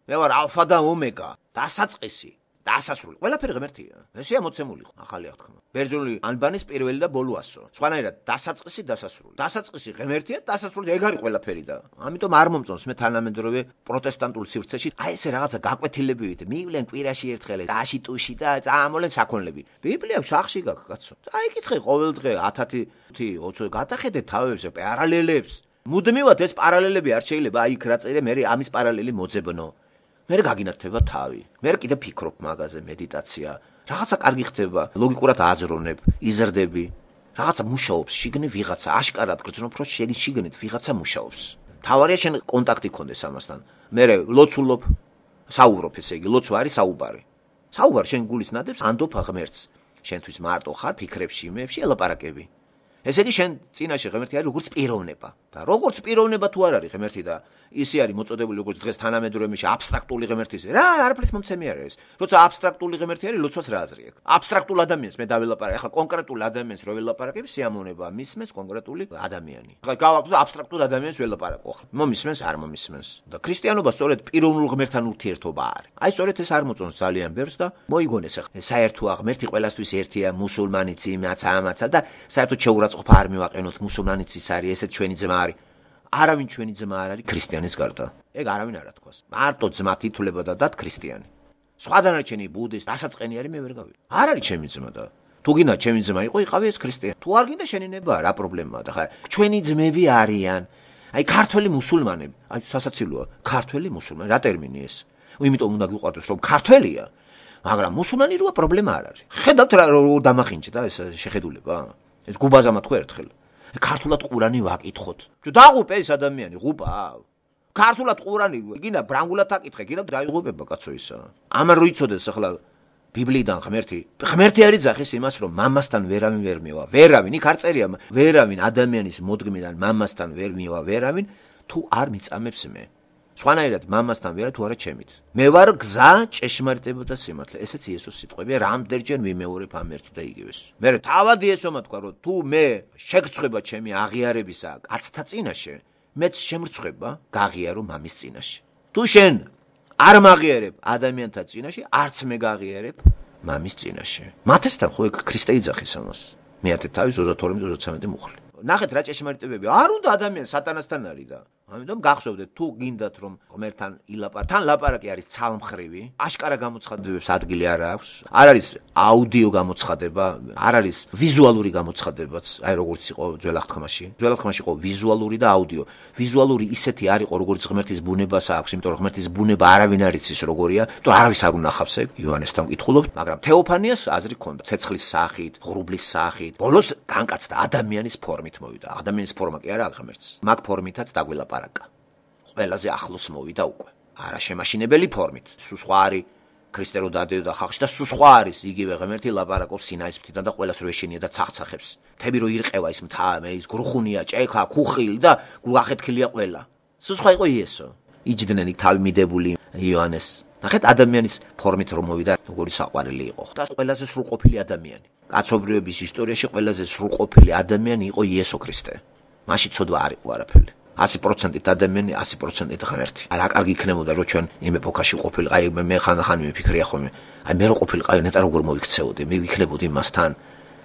მე ვარ ალფა და ომეგა, დასაწყისი. დასასრული. ყველაფერი ღმერთია. ესეა მოცემული ახალი აღთქმა. ბერძნული ანბანის პირველი და ბოლო ასო. სხვანაირად დასაწყისი დასასრული. დასაწყისი ღმერთია, დასასრული ეგ არის ყველაფერი და ამიტომ არ მომწონს მე თანამედროვე პროტესტანტულ სივრცეში აი ესე რაღაცა გაკვეთილებივით მივლენ კვირაში ერთხელ დაში ტუში და წამოლენ საქონლები. ბიბლია სახში გაქვს კაცო. აი კითხე ყოველ დღე 10-20 გადახედე თავებს პარალელებს. მუდმივად ეს პარალელები არ შეიძლება აი იქ რა წერე მე ამის პარალელი მოძებნო. მე გაგინათება თავი. მე კიდე ფიქრობ მაგაზე მედიტაცია. რაღაცა კარგი ხდება, ლოგიკურად აზროვნებ, იზრდები. რაღაცა მუშაობს, შიგნით ვიღაცა აშკარად გრძნობ, რომ შიგნით ვიღაცა მუშაობს. თავარია შენ კონტაქტი გქონდეს ამასთან. მე ლოცულობ, საუბრობ, ესე იგი, ლოცვა არის საუბარი. საუბარი შენ გულის ნადებს ანდობ ღმერთს. შენთვის მარტო ხარ ფიქრებში, იმებში ელაპარაკები. ესე იგი შენ წინაშე ღმერთი არის როგორც პიროვნება. და როგორც პიროვნება თუ არ არის ღმერთი და ისე არის მოწოდებული როგორც დღეს თანამედროვეში აბსტრაქტული ღმერთის. რა არაფრის მომცემი არ არის. როცა აბსტრაქტული ღმერთი არის, ლოცვას რა აზრი აქვს? აბსტრაქტულ ადამიანს მე დაველაპარაკე. ახლა კონკრეტულ ადამიანს რო ველაპარაკებ, სიამოვნება მისმენს კონკრეტული ადამიანი. ახლა გავაკეთე აბსტრაქტულ ადამიანს ველაპარაკო. მომისმენს, არ მომისმენს. და ქრისტიანობა სწორედ პიროვნულ ღმერთთან ურთიერთობა არის. აი სწორედ ეს არ მოწონს ძალიან ბევრს და მოიგონეს ახლა. საერთოა ღმერთი ყველასთვის ერთია, მუსულმანიც იმაც ამაცა და საერთოდ შეურაცხყოფა არ მივაყენოთ, მუსულმანიც ის არის, ესეც ჩვენი ძმა არის. არავინ ჩვენი ძმა არ არის ქრისტიანის გარდა. ეგ არავინ არ ათქვას. მარტო ძმა თითულება და დად ქრისტიანი. სხვა დანარჩენი ბუდისტ, დასაწყენი არის მე ვერ გავიგე. არ არის ჩემი ძმა და თუ გინდა ჩემი ძმა იყო, იყავი ეს ქრისტიანი. თუ არ გინდა შენინება, რა პრობლემაა და ხა ჩვენი ძმები არიან. აი ქართველი მუსულმანები, აი სასაცილოა, ქართველი მუსულმანი, რა ტერმინი ეს? იმიტომ უნდა გიყვარდეს რომ ქართველია, მაგრამ მუსულმანი როა პრობლემა არ არის. ხედავთ რა დამახინჯდა ეს შეხედულება? ეს გუბაზამა თქვა ერთხელ. ქართულად ყურანი ვაკითხოთ. დაღუპე ეს ადამიანი, ღუპა. ქართულად ყურანი, გინდა ბრანგულად აკითხე, გინდა დაიღუპება კაცო ისა. ამან რო იცოდეს ახლა ბიბლიიდან ღმერთი. ღმერთი არ იძახის იმას, რომ მამასთან ვერავინ ვერ მივა. ვერავინ, იქ არ წერია, ვერავინ ადამიანის მოდგმიდან მამასთან ვერ მივა, ვერავინ თუ არ მიწამებს მე. სხვანაირად მამასთან ვერა თუ არა ჩემით. მე ვარ გზა, ჭეშმარიტება და სიმართლე. ესეც იესოს სიტყვებია, რამდენჯერ ვიმეორებ ამ ერთ და იგივეს. მე თავად იესომა თქვა, რომ თუ მე შეგრცხვება ჩემი აღიარებისა კაცთა წინაშე, მეც შემრცხვება გაღიარო მამის წინაშე. თუ შენ არ მაღიარებ ადამიანთა წინაშე, არც მე გაღიარებ მამის წინაშე. მათესთან ხო ეგ ქრისტე იძახის ამას. მეათე თავის 22-23 მუხლი. ნახეთ რა ჭეშმარიტებები. არ უნდა ადამიანი სატანასთან არის და ამიტომ გახსოვდეთ თუ გინდათ რომ ღმერთთან თან ლაპარაკი არის ცალმხრივი, აშკარა გამოცხადებებს ადგილი არ აქვს, არ არის აუდიო გამოცხადება, არ არის ვიზუალური გამოცხადებაც, აი როგორც იყო ძველ აღთქმაში. ძველ აღთქმაში იყო ვიზუალური და აუდიო. ვიზუალური ისეთი არ იყო როგორც ღმერთის ბუნებას აქვს, იმიტომ რომ ღმერთის ბუნება არავინ არ იცის როგორია, თუ არავის არ უნახავს ეგ. იოანესთან ვკითხულობთ, მაგრამ თეოფანიას აზრი ჰქონდა ცეცხლის სახით, ღრუბლის სახით. ბოლოს განკაცდა ადამიანის ფორმით მოვიდა. ადამიანის ფორმა კი არა ღმერთს. მაგ ფორმითაც დაგველაპარაკა. ყველაზე ახლოს მოვიდა უკვე. არა შემაშინებელი ფორმით. სულ სხვა არის ქრისტე რო დადიოდა ხალხში და სულ სხვა არის იგივე ღმერთი ლაპარაკობს სინაის მთიდან და ყველას რო ეშინია და ცახცახებს. თები რო ირყევა ის მთა, ის გრუხუნია, ჭექა, ხუხილი და გახეთქილია ყველა. სულ სხვა იყო იესო. იჯდნენ იქ თავი მიდებული იოანეს. ნახეთ ადამიანის ფორმით რომ მოვიდა, როგორი საყვარელი იყო. და ყველაზე სრულყოფილი ადამიანი. კაცობრიობის ისტორიაში ყველაზე სრულყოფილი ადამიანი იყო იესო ქრისტე. მაშინ ცოდვა არ იყო არაფერი. 100% ადამიანი, 100% ღმერთი. რა კარგი იქნებოდა რომ ჩვენ იმ ეპოქაში ყოფილი, აი მე ხან-ხან მიფიქრია ხოლმე. აი მე რო ყოფილიყავი, ნეტა როგორ მოვიქცეოდი, მე ვიქნებოდი მასთან,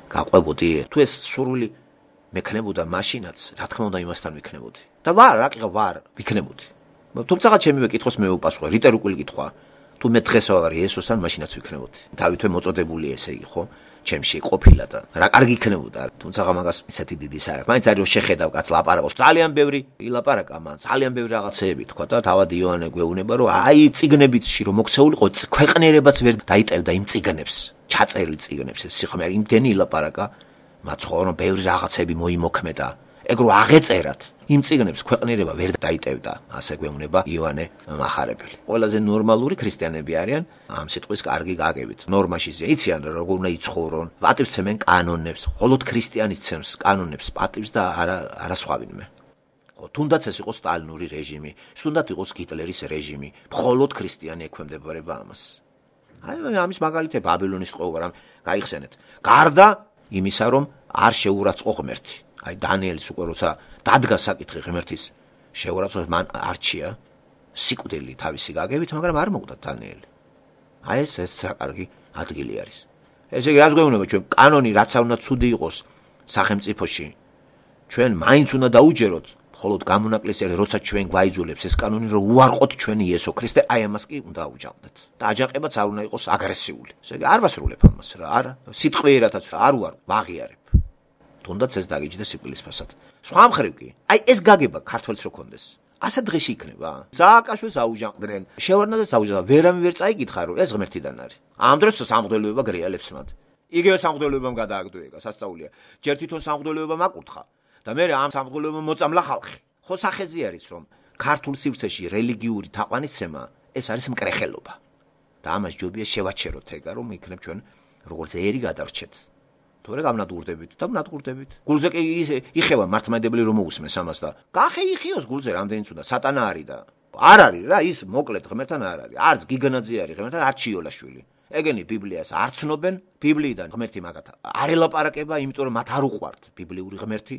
გაყვებოდი. თუ ეს სურვილი მექნებოდა მაშინაც, რა თქმა უნდა იმასთან ვიქნებოდი. და ვარ, ვიქნებოდი. თუმცა ჩემი მეკითხოს მე ვუპასუხე, რიტერ უკვილი კითხვა. თუ მე დღეს ვარ იესოსთან, მაშინაც ვიქნებოდი. დავითვე მოწოდებული ესე იგი, ხო? ჩემში ყოფილა და რა კარგი იქნებოდა. თუმცა მაგას ისეთი დიდი სარ აქვს. მაინც არის რომ შეხედავ კაც ლაპარაკობს. ძალიან ბევრი ილაპარაკა მან, ძალიან ბევრი რაღაცეები თქვა და თავად იოანე გვეუბნება რომ აი წიგნებიცში რომ მოქცეულიყო ქვეყნიერებაც ვერ დაიტევდა იმ წიგნებს. ჩაწერილი წიგნებს ეს სიხმე იმდენი ილაპარაკა, მათ ხო რომ ბევრი რაღაცები მოიმოქმედა. ეგ რო აღეწერათ იმ წიგნებს ქვეყნიერება ვერ დაიტევდა, ასე გვეუბნება იოანე მახარებელი. ყველაზე ნორმალური ქრისტიანები არიან ამ სიტყვის კარგი გაგებით. ნორმაში იციან როგორ უნდა იცხოვრონ, პატივს ცემენ კანონებს, მხოლოდ ქრისტიანი ცემს კანონებს, პატივს და არა სხვა ვინმე. ხო, თუნდაც ეს იყოს სტალინური რეჟიმი, თუნდაც იყოს ჰიტლერის რეჟიმი, მხოლოდ ქრისტიანი ექვემდებარება ამას. აი ამის მაგალითია ბაბილონის ტყვეობა, რამ გაიხსენეთ. გარდა იმისა, რომ არ შეურაცხო ღმერთი. აი დანიელის უკვე როცა დადგა საკითხი ღმერთის შეურაცხყოფას, მან არჩია სიკვდილი თავისი გაგებით, მაგრამ არ მოკვდა დანიელი. აი ეს საკარგი ადგილი არის. ესე იგი რას გვეუბნება ჩვენ კანონი რაც უნდა ცუდი იყოს სახელმწიფოში, ჩვენ მაინც უნდა დაუჯეროთ, მხოლოდ გამონაკლისია როცა ჩვენ გვაიძულებს ეს კანონი რომ უარყოთ ჩვენ იესო ქრისტე, აი ამას კი უნდა აუჯანყდეთ. და აჯანყებაც არ უნდა იყოს აგრესიული. ესე იგი არ ვასრულებ ამას რა, არა, სიტყვიერათაც არ უარ ვაღიარებ. თუნდაც ეს დაგიჯდა სიკვდილისფასად. სხვა მხრივ კი, აი ეს გაგება ქართველს რო კონდეს. ასა დღეში იქნება. სააკაშვილს აუჯანყდნენ, შევარდნაძეს აუჯანყდნენ, ვერავინ ვერ წაიკითხა რომ ეს ღმერთიდან არის. ამ დროს სამღვდელოება გრიალებს მათ. იგივე სამღვდელოებამ გადააგდოეკა, სასწაულია. ჯერ თვითონ სამღვდელოებამ აკურთხა და მე ამ სამღვდელოებამ მოწამლა ხალხი. ხო სახეზე არის რომ ქართულ სივრცეში რელიგიური თაყვანისცემა ეს არის მკრეხელობა. და ამას ჯობია შევაჩეროთ ეგა რომ იქნებ ჩვენ როგორც ერი გადარჩეთ. თორე გამნადგურდებით და მნადგურდებით. გულზე კი იხება მართლმადიდებელი რომ მოусმეს ამას და გახეიხიოს გულზე რამდენიც უნდა სატანა არის და არ არის რა ის მოკლედ ღმერთთან არ არის. არც გიგანაძე არის ღმერთთან, არც ჩიოლაშვილი. ეგენი ბიბლიას არ ცნობენ, ბიბლიიდან ღმერთი მაგათ არ ელაპარაკება, იმიტომ რომ მათ არ უყვართ ბიბლიური ღმერთი.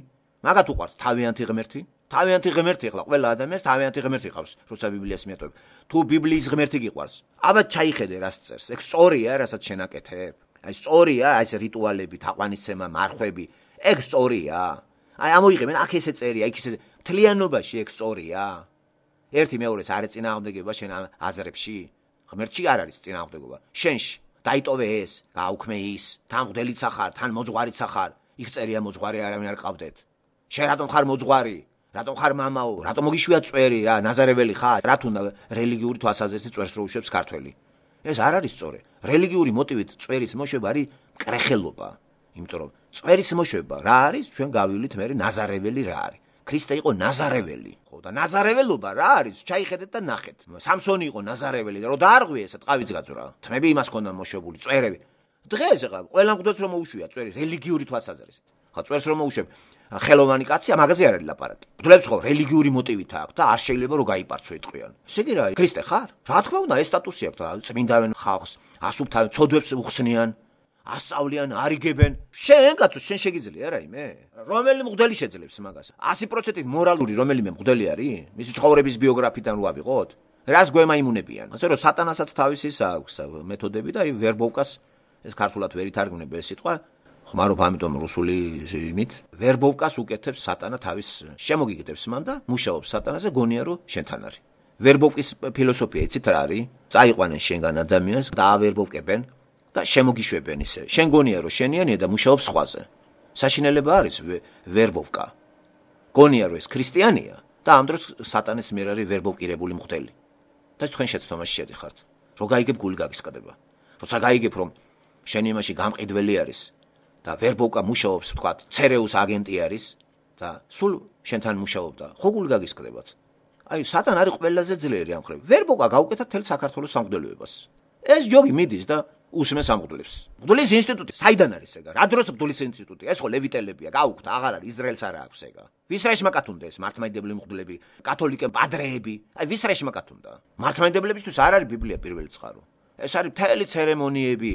მაგათ უყვართ თავიანთი ღმერთი. თავიანთი ღმერთი ახლა ყველა ადამიანს თავიანთი ღმერთი ყავს, როცა ბიბლიას მიატოვებ. თუ ბიბლიის ღმერთი გიყვარს, აბა ჩაიხედე რას წერს. ეგ სწორია, რასაც შენ აკეთებ. აი სწორია, აი ეს რიტუალები, თაყვანისცემა, მარხვები, ეგ სწორია. აი ამოიღებენ, აქ ესე წერია, იქ ესე მთლიანობაში ეგ სწორია. ერთი მეორეს არ ეწინააღმდეგება შენ აზრებში? ღმერთში არ არის წინააღმდეგობა. შენში დაიტოვე ეს, გააუქმე ის, თან მღვდელიც ახარ, თან მოძღვარიც ახარ. იქ წერია მოძღვარი არავინ არ ყავდეთ. შენ რატომ ხარ მოძღვარი? რატომ ხარ მამაო? რატომ მოგიშვია წვერი რა, ნაზარეველი ხარ? რა თუნდა რელიგიური თვალსაზრისით წვერს რო უშვებს ქართველი? ეს არ არის სწორი. რელიგიური მოტივით წვერის მოშვება არის მკრეხელობა. იმიტომ რომ წვერის მოშვება რა არის? ჩვენ გავივლით მე ნაზარეველი რა არის? ქრისტე იყო ნაზარეველი. ხო და ნაზარეველობა რა არის? ჩაიხედეთ და ნახეთ. სამსონი იყო ნაზარეველი და რო დაარღვია ესა ტყავიც გაძვრა. თმები იმას ქონდა მოშვებული წვერები. დღეს ახლა ყველა მღვდელს რომ მოუშვია წვერი რელიგიური თვალსაზრისით. ხა წვერს რომ მოუშვებ ხელოვანი კაცი მაგაზე არ არის ლაპარაკი. მღვდლებს ხო რელიგიური მოტივით აქვს და არ შეიძლება რომ გაიპარცო იტყვიან. ესე იგი რა, ქრისტე ხარ? რა თქმა უნდა ეს სტატუსი აქვს და წმინდავენ ხალხს, ასუფთავენ, ცოდვებს უხსნიან, ასწავლიან, არიგებენ. შენ კაცო, შენ შეგიძლია რა იმე? რომელი მღვდელი შეძლებს მაგას? 100% მორალური რომელიმე მღვდელი არის? მისი ცხოვრების ბიოგრაფიიდან რო ავიღოთ? რას გვემაიმუნებიან? ასე რომ სატანასაც თავისი აქვს მეთოდები და აი ვერბოვკას ეს ქართულად ვერ ითარგმნება ეს სიტყვა. ხმარობ ამიტომ რუსული იმით ვერბოვკას უკეთებს სატანა თავის შემოგიგდებს მან და მუშაობს სატანაზე გონია რომ შენთან არის. ვერბოვკის ფილოსოფია იცით რა არის? წაიყვანენ შენგან ადამიანს და ავერბოვკებენ და შემოგიშვებენ ისე. შენ გონია რომ შენიანია და მუშაობს სხვაზე. საშინელება არის ვერბოვკა. გონია რომ ეს ქრისტიანია და ამ დროს სატანის მიერ არის ვერბოვკირებული მღვდელი. და თქვენ შეცდომაში შედიხართ. რო გაიგებ გული გაგისკდება. როცა გაიგებ რომ შენი იმაში გამყიდველი არის და ვერბოვკა მუშაობს, ვთქვათ, ცერეუს აგენტი არის და სულ შენთან მუშაობდა. ხო გული გაგისკდებათ. აი, სატან არის ყველაზე ძლიერი ამ ხრივ. ვერბოვკა გაუკეთა თელ საქართველოს სამღვდელოებას. ეს ჯოგი მიდის და უსმენს ამღვდლებს. მღვდლის ინსტიტუტი საიდან არის ეგა? რა დროს მღვდლის ინსტიტუტი? ეს ხო ლევიტელებია, გაუქვთ, აღარ არის, ისრაელს არა აქვს ეგა. ვის რა შემაკათუნდა ეს მართლმადიდებლები მღვდლები, კათოლიკე პადრეები? აი ვის რა შემაკათუნდა? მართლმადიდებლებისთვის არ არის ბიბლია პირველი წყარო. ეს არის მთელი ცერემონიები,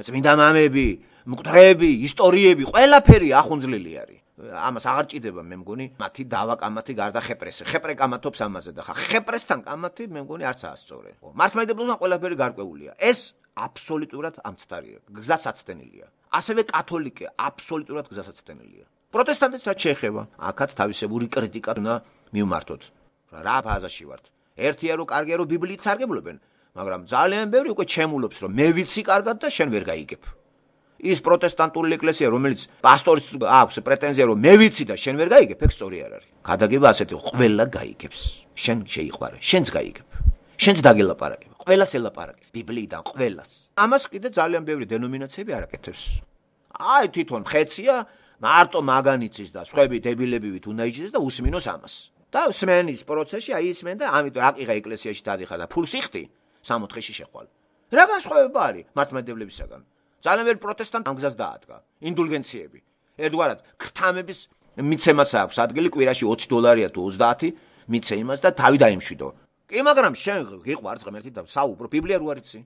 წმინდა მამები, მკვდრები, ისტორიები, ყველაფერი ახუნძლილი არის. ამას აღარ ჭიდება მე მგონი მათი დავაკამათი გარდა ხეპრესზე. ხეპრე კამათობს ამაზე და ხა ხეპრესთან კამათი მე მგონი არც ასწორე. მართლმადიდებლობამ ყველაფერი გარკვეულია. ეს აბსოლუტურად ამცდარია, გზასაცდენილია. ასევე კათოლიკე აბსოლუტურად გზასაცდენილია. პროტესტანტებს რაც შეეხება, აქაც თავისებური კრიტიკა უნდა მივმართოთ. რა ფაზაში ვართ? ერთია რომ კარგია რომ ბიბლიით სარგებლობენ, მაგრამ ძალიან ბევრი უკვე ჩემულობს რომ მე ვიცი კარგად და შენ ვერ გაიგებ. ის პროტესტანტული ეკლესია, რომელიც პასტორის აქვს პრეტენზია რომ მე ვიცი და შენ ვერ გაიგებ, ეგ სწორი არ არის. გადაგება ასეთი ყველა გაიგებს. შენ შეიყვარე, შენც გაიგებ. შენც დაგელაპარაკებ. ყველას ელაპარაკებ ბიბლიიდან ყველას. ამას კიდე ძალიან ბევრი დენომინაციები არ აკეთებს. აი თვითონ ხეცია მარტო მაგანიცის და სხვები დებილებივით უნდა იჯდეს და უსმინოს ამას. და სმენის პროცესში აი ისმენ და ამიტომ რაკიღა ეკლესიაში დადიხარ და ფულს იხდი 60-ში შეხვალ. რა განსხვავება არის მართლმადიდებლებისაგან? ძალიან ბევრი პროტესტანტი ამ გზას დაადგა. ინდულგენციები. ერთგვარად ქრთამების მიცემას აქვს ადგილი კვირაში $20 თუ 30 მიცე იმას და თავი დაიმშვიდო. კი, მაგრამ შენ გიყვარს ღმერთი და საუბრო ბიბლია რო არიცი.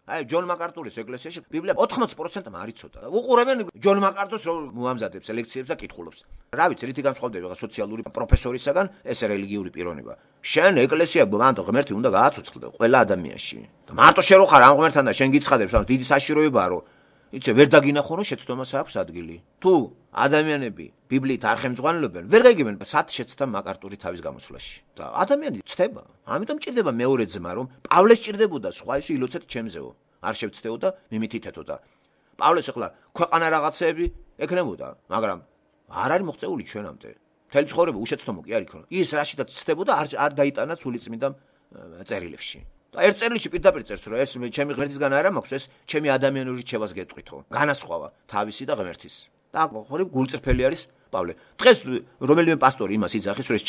აი ჯონ მაკარტურის ეკლესიაში ბიბლია 80%-მა არ იცოდა. უყურებენ ჯონ მაკარტურს რომ მოამზადებს ლექციებს და კითხულობს. რა ვიცი, რითი განსხვავდება სოციალური პროფესორისაგან ეს რელიგიური პიროვნება. შენ ეკლესია მანდ ღმერთი უნდა გააცოცხლდე ყველა ადამიანში. და მარტო შენ რო ხარ ამ ღმერთთან და შენ გიცხადებს, რომ დიდი საშიშროებაა რომ იცი ვერ დაგინახო რომ შეცდომას აქვს ადგილი. თუ ადამიანები ბიბლიით არ ხემძღვანელობენ, ვერ გაიგებენ სად შეცდა მაკარტური თავის გამოსვლაში. და ადამიანი ცდება. ამიტომ ჭირდება მეორე ძმა, რომ პავლეს ჭირდებოდა სხვა ისე ილოცეთ ჩემზეო. არ შევცდეო და მიმითითეთო და პავლეს ახლა ქვეყანა რაღაცეები ეკნებოდა, მაგრამ არ არის მოღწეული ჩვენამდე. მთელი ცხოვრება უშეცდომო კი არ იქნა. ის რაშიდაც ცდებოდა არ დაიტანა სულიწმიდა წერილებში. და ერთ წერილში პირდაპირ წერს, რომ ეს ჩემი ღმერთისგან არა მაქვს, ეს ჩემი ადამიანური რჩევას გეტყვითო. განასხვავა თავისი და ღმერთის. და ხო გულწრფელი არის პავლე. დღეს რომელიმე პასტორი იმას იძახის, რომ ეს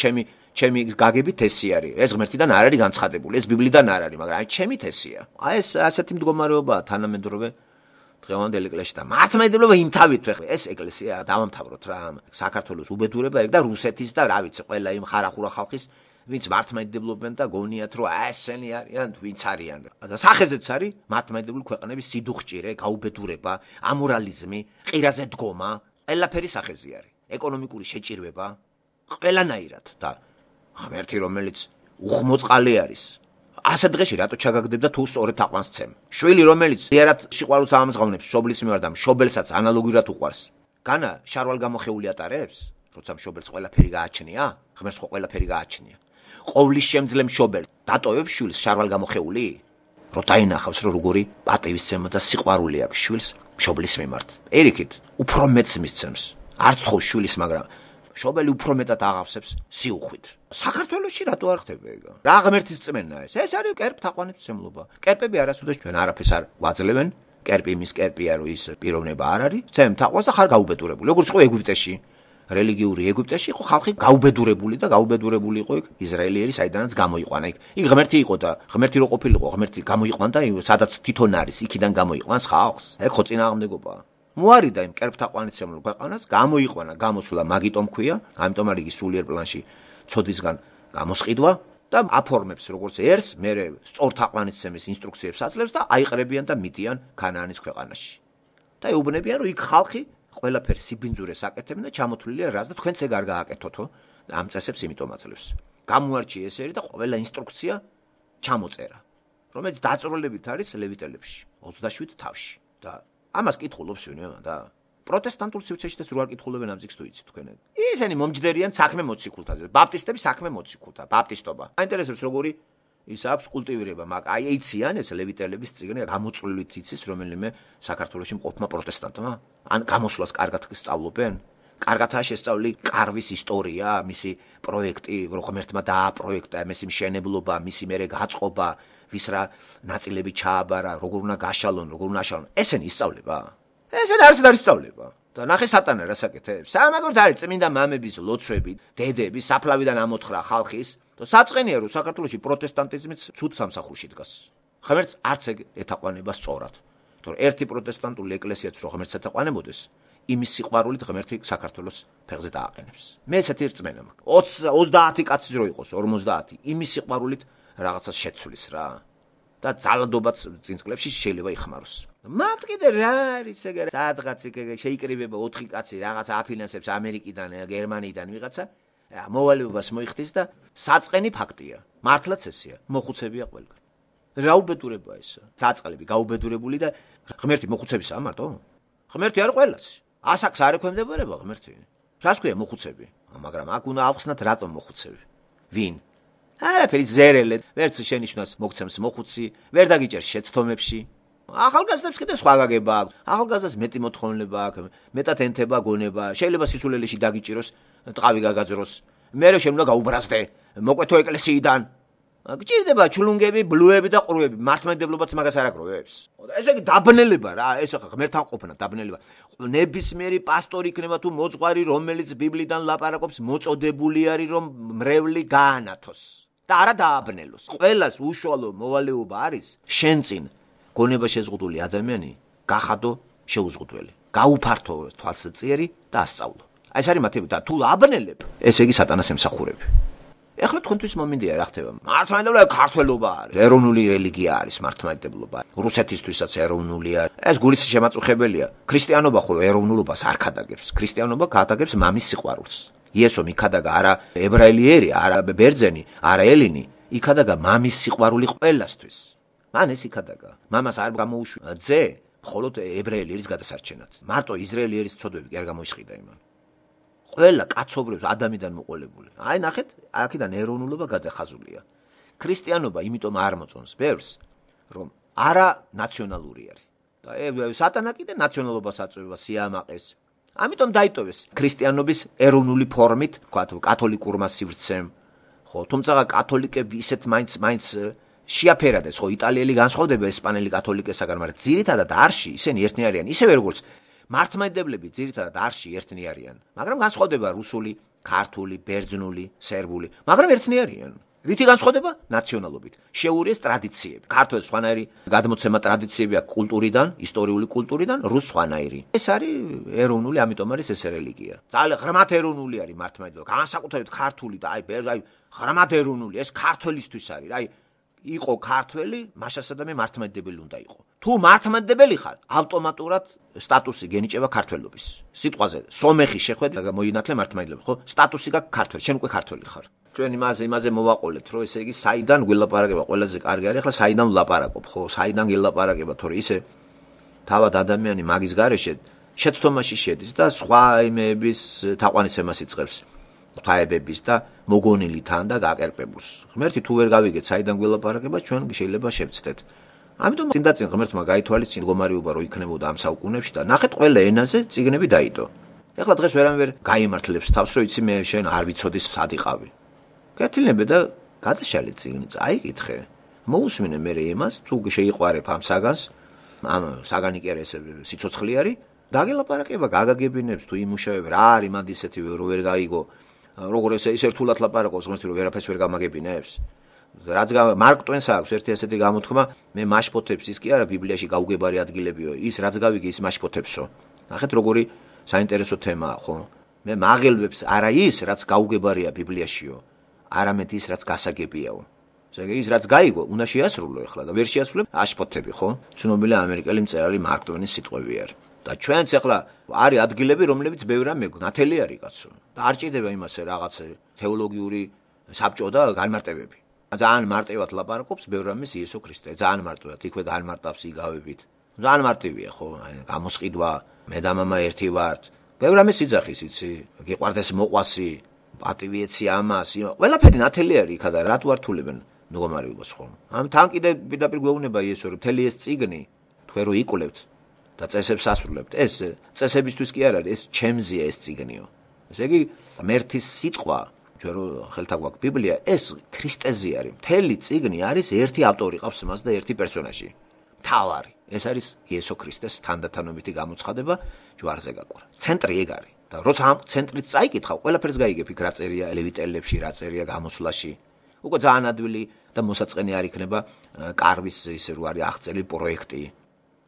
ჩემი გაგებით ესი არის. ეს ღმერთიდან არ არის განცხადებული, ეს ბიბლიდან არ არის, მაგრამ აი ჩემი ესია. აი ეს ასეთი მდგომარეობაა თანამედროვე დღევანდელ ეკლესიაში და მართლმადიდებლობა იმ თავით ეს ეკლესია დავამთავროთ რა საქართველოს უბედურება ეგ და რუსეთის და რა ვიცი ყველა იმ ხარახურა ხალხის ვინც მართლმადიდებლობენ და გონიათ რომ ესენი არიან ვინც არიან და სახეზეც არის მართლმადიდებლური ქვეყნების სიდუხჭირე, გაუბედურება, ამორალიზმი, ყირაზე დგომა, ყველაფერი სახეზი არის. ეკონომიკური შეჭირვება, ყველანაირად და ღმერთი რომელიც უხმოწყალე არის. ასე დღეში რატო ჩაგაგდებდა თუ სწორედ აყვანს ცემ? შვილი რომელიც ზიარად სიყვარულს ამამზღავნებს მშობლის მიმართ და მშობელსაც ანალოგიურად უყვარს. განა შარვალ გამოხეული ატარებს, როცა მშობელს ყველაფერი გააჩნია, ღმერთს ხო ყველაფერი გააჩნია. ყოვლის შემძლე მშობელს დატოვებს შვილს შარვალ გამოხეული? რო დაინახავს რომ როგორი პატივისცემა და სიყვარული აქვს შვილს მშობლის მიმართ. ერიქით, უფრო მეც მისცემს. არც თხოვს შვილის, მაგრამ მშობელი უფრო მეტად აღავსებს სიუხვით. საქართველოში რატო არ ხდება ეგა? რა ღმერთის წმენა ეს? ეს არის კერპთაყვანისმცემლობა. კერპები არასოდეს ჩვენ არაფერს არ გვაძლევენ. კერპი იმის კერპია რომ ის პიროვნება არ არის. ცემ თაყვანს და ხარ გაუბედურებული. როგორც იყო ეგვიპტეში. რელიგიური ეგვიპტეში იყო ხალხი გაუბედურებული და გაუბედურებული იყო ისრაელიერი საიდანაც გამოიყვანა. იქ ღმერთი იყო და ღმერთი რო ყოფილიყო, ღმერთი გამოიყვანდა სადაც თვითონ არის, იქიდან გამოიყვანს ხალხს. ეგ ხო წინააღმდეგობაა. მოარიდა იმ კერპთაყვანისმცემლ ქვეყანას, გამოიყვანა, გამოსვლა, მაგიტომ ქვია, ამიტომ არის სულიერ პლანში ცოდვისგან გამოსყიდვა და აფორმებს როგორც ერს, მერე სწორ თაყვანისცემის ინსტრუქციებს აძლევს და აიყრებიან და მიდიან ქანაანის ქვეყანაში. და ეუბნებიან რომ იქ ხალხი ყველაფერს სიბინძურეს აკეთებენ და ჩამოთვლილია რას და თქვენც ეგ არ გააკეთოთო ამ წესებს იმიტომ აძლევს. გამოარჩი ეს ერი და ყველა ინსტრუქცია ჩამოწერა, რომელიც დაწვრილებით არის ლევიტელებში 27 თავში და ამას კითხულობს ვინმე და პროტესტანტულ სივრცეშიც რო არ კითხულებენ ამ ზიგს თუ იცით თქვენ. ისინი მომჯდერიან საქმე მოციქულთაზე. ბაპტისტები საქმე მოციქულთა, ბაპტისტობა. აინტერესებს როგორი ის აქვს კულტივირება, მაგრამ აი იციან ეს ლევიტელების წიგნი გამოწვლილით იცის რომელიმე საქართველოში მყოფმა პროტესტანტმა? ან გამოსვლას კარგად სწავლობენ? კარგადაა შესწავლილი კარვის ისტორია, მისი პროექტი, რო ღმერთმა დააპროექტა, მისი მშენებლობა, მისი მერე გაწყობა, ვის რა ნაწილები ჩააბარა, როგორ უნდა გაშალონ, როგორ უნდა აშალონ. ესენი ისწავლება? ესენი არც არ ისწავლება. და ნახე სატანა რას აკეთებს? სამაგოდ არის წმინდა მამების ლოცვები, დედები, საფლავიდან ამოთხრა ხალხის. და საწყენია რომ საქართველოში პროტესტანტიზმიც ცუდ სამსახურში დგას. ღმერთს არც ეთაყვანება სწორად. თორე ერთი პროტესტანტული ეკლესიაც რო ღმერთს ეთაყვანებოდეს, იმის სიყვარულით ღმერთი საქართველოს ფეხზე დააყენებს. მე ესეთი რწმენა მაქვს. 30 კაცი რო იყოს, 50, იმის სიყვარულით რაღაცას შეცვლის რა. და ძალადობაც წინ წლებში შეიძლება იხმაროს. მათ კიდე რა არის ეგ სადღაც შეიკრიბება 4 კაცი რაღაც აფინანსებს ამერიკიდან, გერმანიიდან ვიღაცა, მოვალეობას მოიხდის და საწყენი ფაქტია. მართლაც ესეა, მოხუცებია ყველგან. რა უბედურება ესა? საწყლები გაუბედურებული და ღმერთი მოხუცებისაა მარტო? ღმერთი არ ყველას. ასაკს არ ექვემდებარება ღმერთი. რას ქვია მოხუცები? მაგრამ აქ უნდა ავხსნათ რატომ მოხუცები. ვინ? არაფერი ზერელე, ვერც შენიშნას მოგცემს მოხუცი, ვერ დაგიჭერს შეცდომებში. ახალგაზრდებს კიდე სხვა გაგება აქვს. ახალგაზრდას მეტი მოთხოვნილება აქვს, მეტად ენთება გონება, შეიძლება სისულელეში დაგიჭიროს, ტყავი გაგაძროს. მერე შენ უნდა გაუბრაზდე, მოკვეთო ეკლესიიდან. გჭირდება ჩულუნგები, ბლუები და ყრუები, მართლმადიდებლობაც მაგას არ აგროვებს. ესე იგი დაბნელება რა, ეს ახლა ღმერთთან ყოფნა დაბნელება. ნებისმიერი პასტორი იქნება თუ მოძღვარი, რომელიც ბიბლიდან ლაპარაკობს, მოწოდებული არის რომ მრევლი გაანათოს და არა დააბნელოს. ყველას უშუალო მოვალეობა არის შენ წინ გონება შეზღუდული ადამიანი გახადო შეუზღუდველი. გაუფართო თვალსაჩინო და ასწავლო. ეს არის მათი და თუ აბნელებ, ესე იგი სატანას ემსახურები. ეხლა თქვენთვის მომინდია რა ხდება? მართლმადიდებლობა ქართველობა არის, ეროვნული რელიგია არის მართლმადიდებლობა. რუსეთისთვისაც ეროვნულია. ეს გულის შემაწუხებელია. ქრისტიანობა ხო ეროვნულობას არ ქადაგებს. ქრისტიანობა ქადაგებს მამის სიყვარულს. იესო მიქადაგა არა ებრაელი, არა ბერძენი, არა ელინი, იქადაგა მამის სიყვარული ყველასთვის. მან ეს იქადაგა. მამას არ გამოუშვა ძე, მხოლოდ ებრაელი ერის გადასარჩენად. მარტო ისრაელი ერის ცოდვები კი არ გამოიშყიდა იმან. ყველა კაცობრებს ადამიდან მოყოლებული. აი ნახეთ, აქედან ეროვნულობა გადახაზულია. ქრისტიანობა იმიტომ არ მოწონს ბევრს, რომ არა ნაციონალური არის. და სატანა კიდე ნაციონალობას აწვევა სიამაყეს. ამიტომ დაიტოვეს ქრისტიანობის ეროვნული ფორმით, თქვათ, კათოლიკურმა სივრცემ. ხო, თუმცა კათოლიკები ისეთ მაინც შეაფერადეს, ხო, იტალიელი განსხვავდება ესპანელი კათოლიკესაგან, მაგრამ ძირითადად არში ისინი ერთნი არიან, ისევე როგორც მართლმადიდებლები ძირითადად არში ერთნი არიან, მაგრამ განსხვავდება რუსული, ქართული, ბერძნული, სერბული, მაგრამ ერთნი არიან. რითი განსხვავდება? ნაციონალობით. შეურიეს ტრადიციები. ქართველს სხვანაირი გადმოცემა ტრადიციები აქვს კულტურიდან, ისტორიული კულტურიდან, რუს სხვანაირი. ეს არის ეროვნული, ამიტომ არის ეს რელიგია. ძალიან ღრმად ეროვნული არის მართლმადიდებლობა. განსაკუთრებით ქართული და აი ღრმად ეროვნული, ეს ქართველისთვის არის. აი იყო ქართველი, მაშასადამე მართლმადიდებელი უნდა იყო. თუ მართლმადიდებელი ხარ, ავტომატურად სტატუსი გენიჭება ქართველობის. სიტყვაზე სომეხი შეხვედი და მოინათლე მართლმადიდებლები, ხო? სტატუსი გაქვს ქართველი, შენ უკვე ქართველი ხარ. ჩვენ იმაზე მოვაყოლეთ, რომ ესე იგი საიდან გველაპარაკება, ყველაზე კარგი არის, ახლა საიდან ვლაპარაკობ, ხო? საიდან გელაპარაკება, თორე ისე თავად ადამიანი მაგის გარეშე შეცდომაში შედის და სხვა იმების თაყვანისცემას იწყებს. ღვთაებების და მოგონილითან და გაკერპებულს. ღმერთი თუ ვერ გავიგეთ საიდან გველაპარაკება, ჩვენ შეიძლება შევცდეთ. ამიტომ წინდაწინ ღმერთმა გაითვალისწინა მდგომარეობა რო იქნებოდა ამ საუკუნეებში და ნახეთ ყველა ენაზე წიგნები დაიდო. ეხლა დღეს ვერავინ გაიმართლებს თავს, რომ იცი მე შენ არ ვიცოდი სად იყავი. გათილნებე და გადაშალე წიგნი, წაიკითხე. მოусმინე მე იმას, თუ შეიყვარებ ამ საგანს, ამ საგანი კი არის სიცოცხლე არის, დაგელაპარაკება, გაგაგებინებს თუ იმუშავებ, რა არის მანდ ისეთი რო ვერ გაიგო. როგორ ესე რთულად ლაპარაკობს ღმერთი რომ ვერაფერს ვერ გამაგებინებს. რაც მარკ ტვენს აქვს ერთი ასეთი გამოთქმა, მე მაშფოთებს ის კი არა ბიბლიაში გაუგებარი ადგილებიო, ის რაც გავიგე ის მაშფოთებსო. ნახეთ როგორი საინტერესო თემაა, ხო? მე მაღელვებს არა ის, რაც გაუგებარია ბიბლიაშიო, არამედ ის, რაც გასაგებიაო. ესე ის რაც გაიგო, უნდა შეასრულო ეხლა და ვერ შეასრულებ აშფოთები, ხო? ცნობილი ამერიკელი მწერალი მარკ ტვენის სიტყვები არის. და ჩვენც ახლა არის ადგილები, რომლებიც ბევრ რამე ნათელი არის კაცო. და არ ჭირდება იმასე რაღაც თეოლოგიური საბჭო და განმარტებები. ძალიან მარტივად ლაპარაკობს ბევრ რამეს იესო ქრისტე. ძალიან მარტივად, იქვე განმარტავს იგავებით. ძალიან მარტივია, ხო? აი გამოსყიდვა, მე და მამა ერთი ვართ. ბევრ რამეს იძახის, იცი? გიყვარდეს მოყვასი, პატივიეცი ამას, ყველაფერი ნათელი არის იქა და რატო ართულებენ მდგომარეობას, ხო? თან კიდე პირდაპირ გვეუბნება იესო, რომ მთელი ეს წიგნი თქვენ რო იკვლევთ და წესებს ასრულებთ. ეს წესებისთვის კი არ არის, ეს ჩემზეა ეს წიგნიო. ესე იგი, ღმერთის სიტყვა, ჩვენ რო ხელთა გვაქვს ბიბლია, ეს ქრისტეზე არის. მთელი წიგნი არის ერთი ავტორი ყავს მას და ერთი პერსონაჟი. მთავარი. ეს არის იესო ქრისტეს თანდათანობითი გამოცხადება ჯვარზე გაკვრა. ცენტრი ეგ არის. და როცა ამ ცენტრით წაიკითხავ, ყველაფერს გაიგებ იქ რა წერია ლევიტელებში, რა წერია გამოსვლაში. უკვე ძალიან ადვილი და მოსაწყენი არ იქნება კარვის ისე რო არის აღწერილი პროექტი.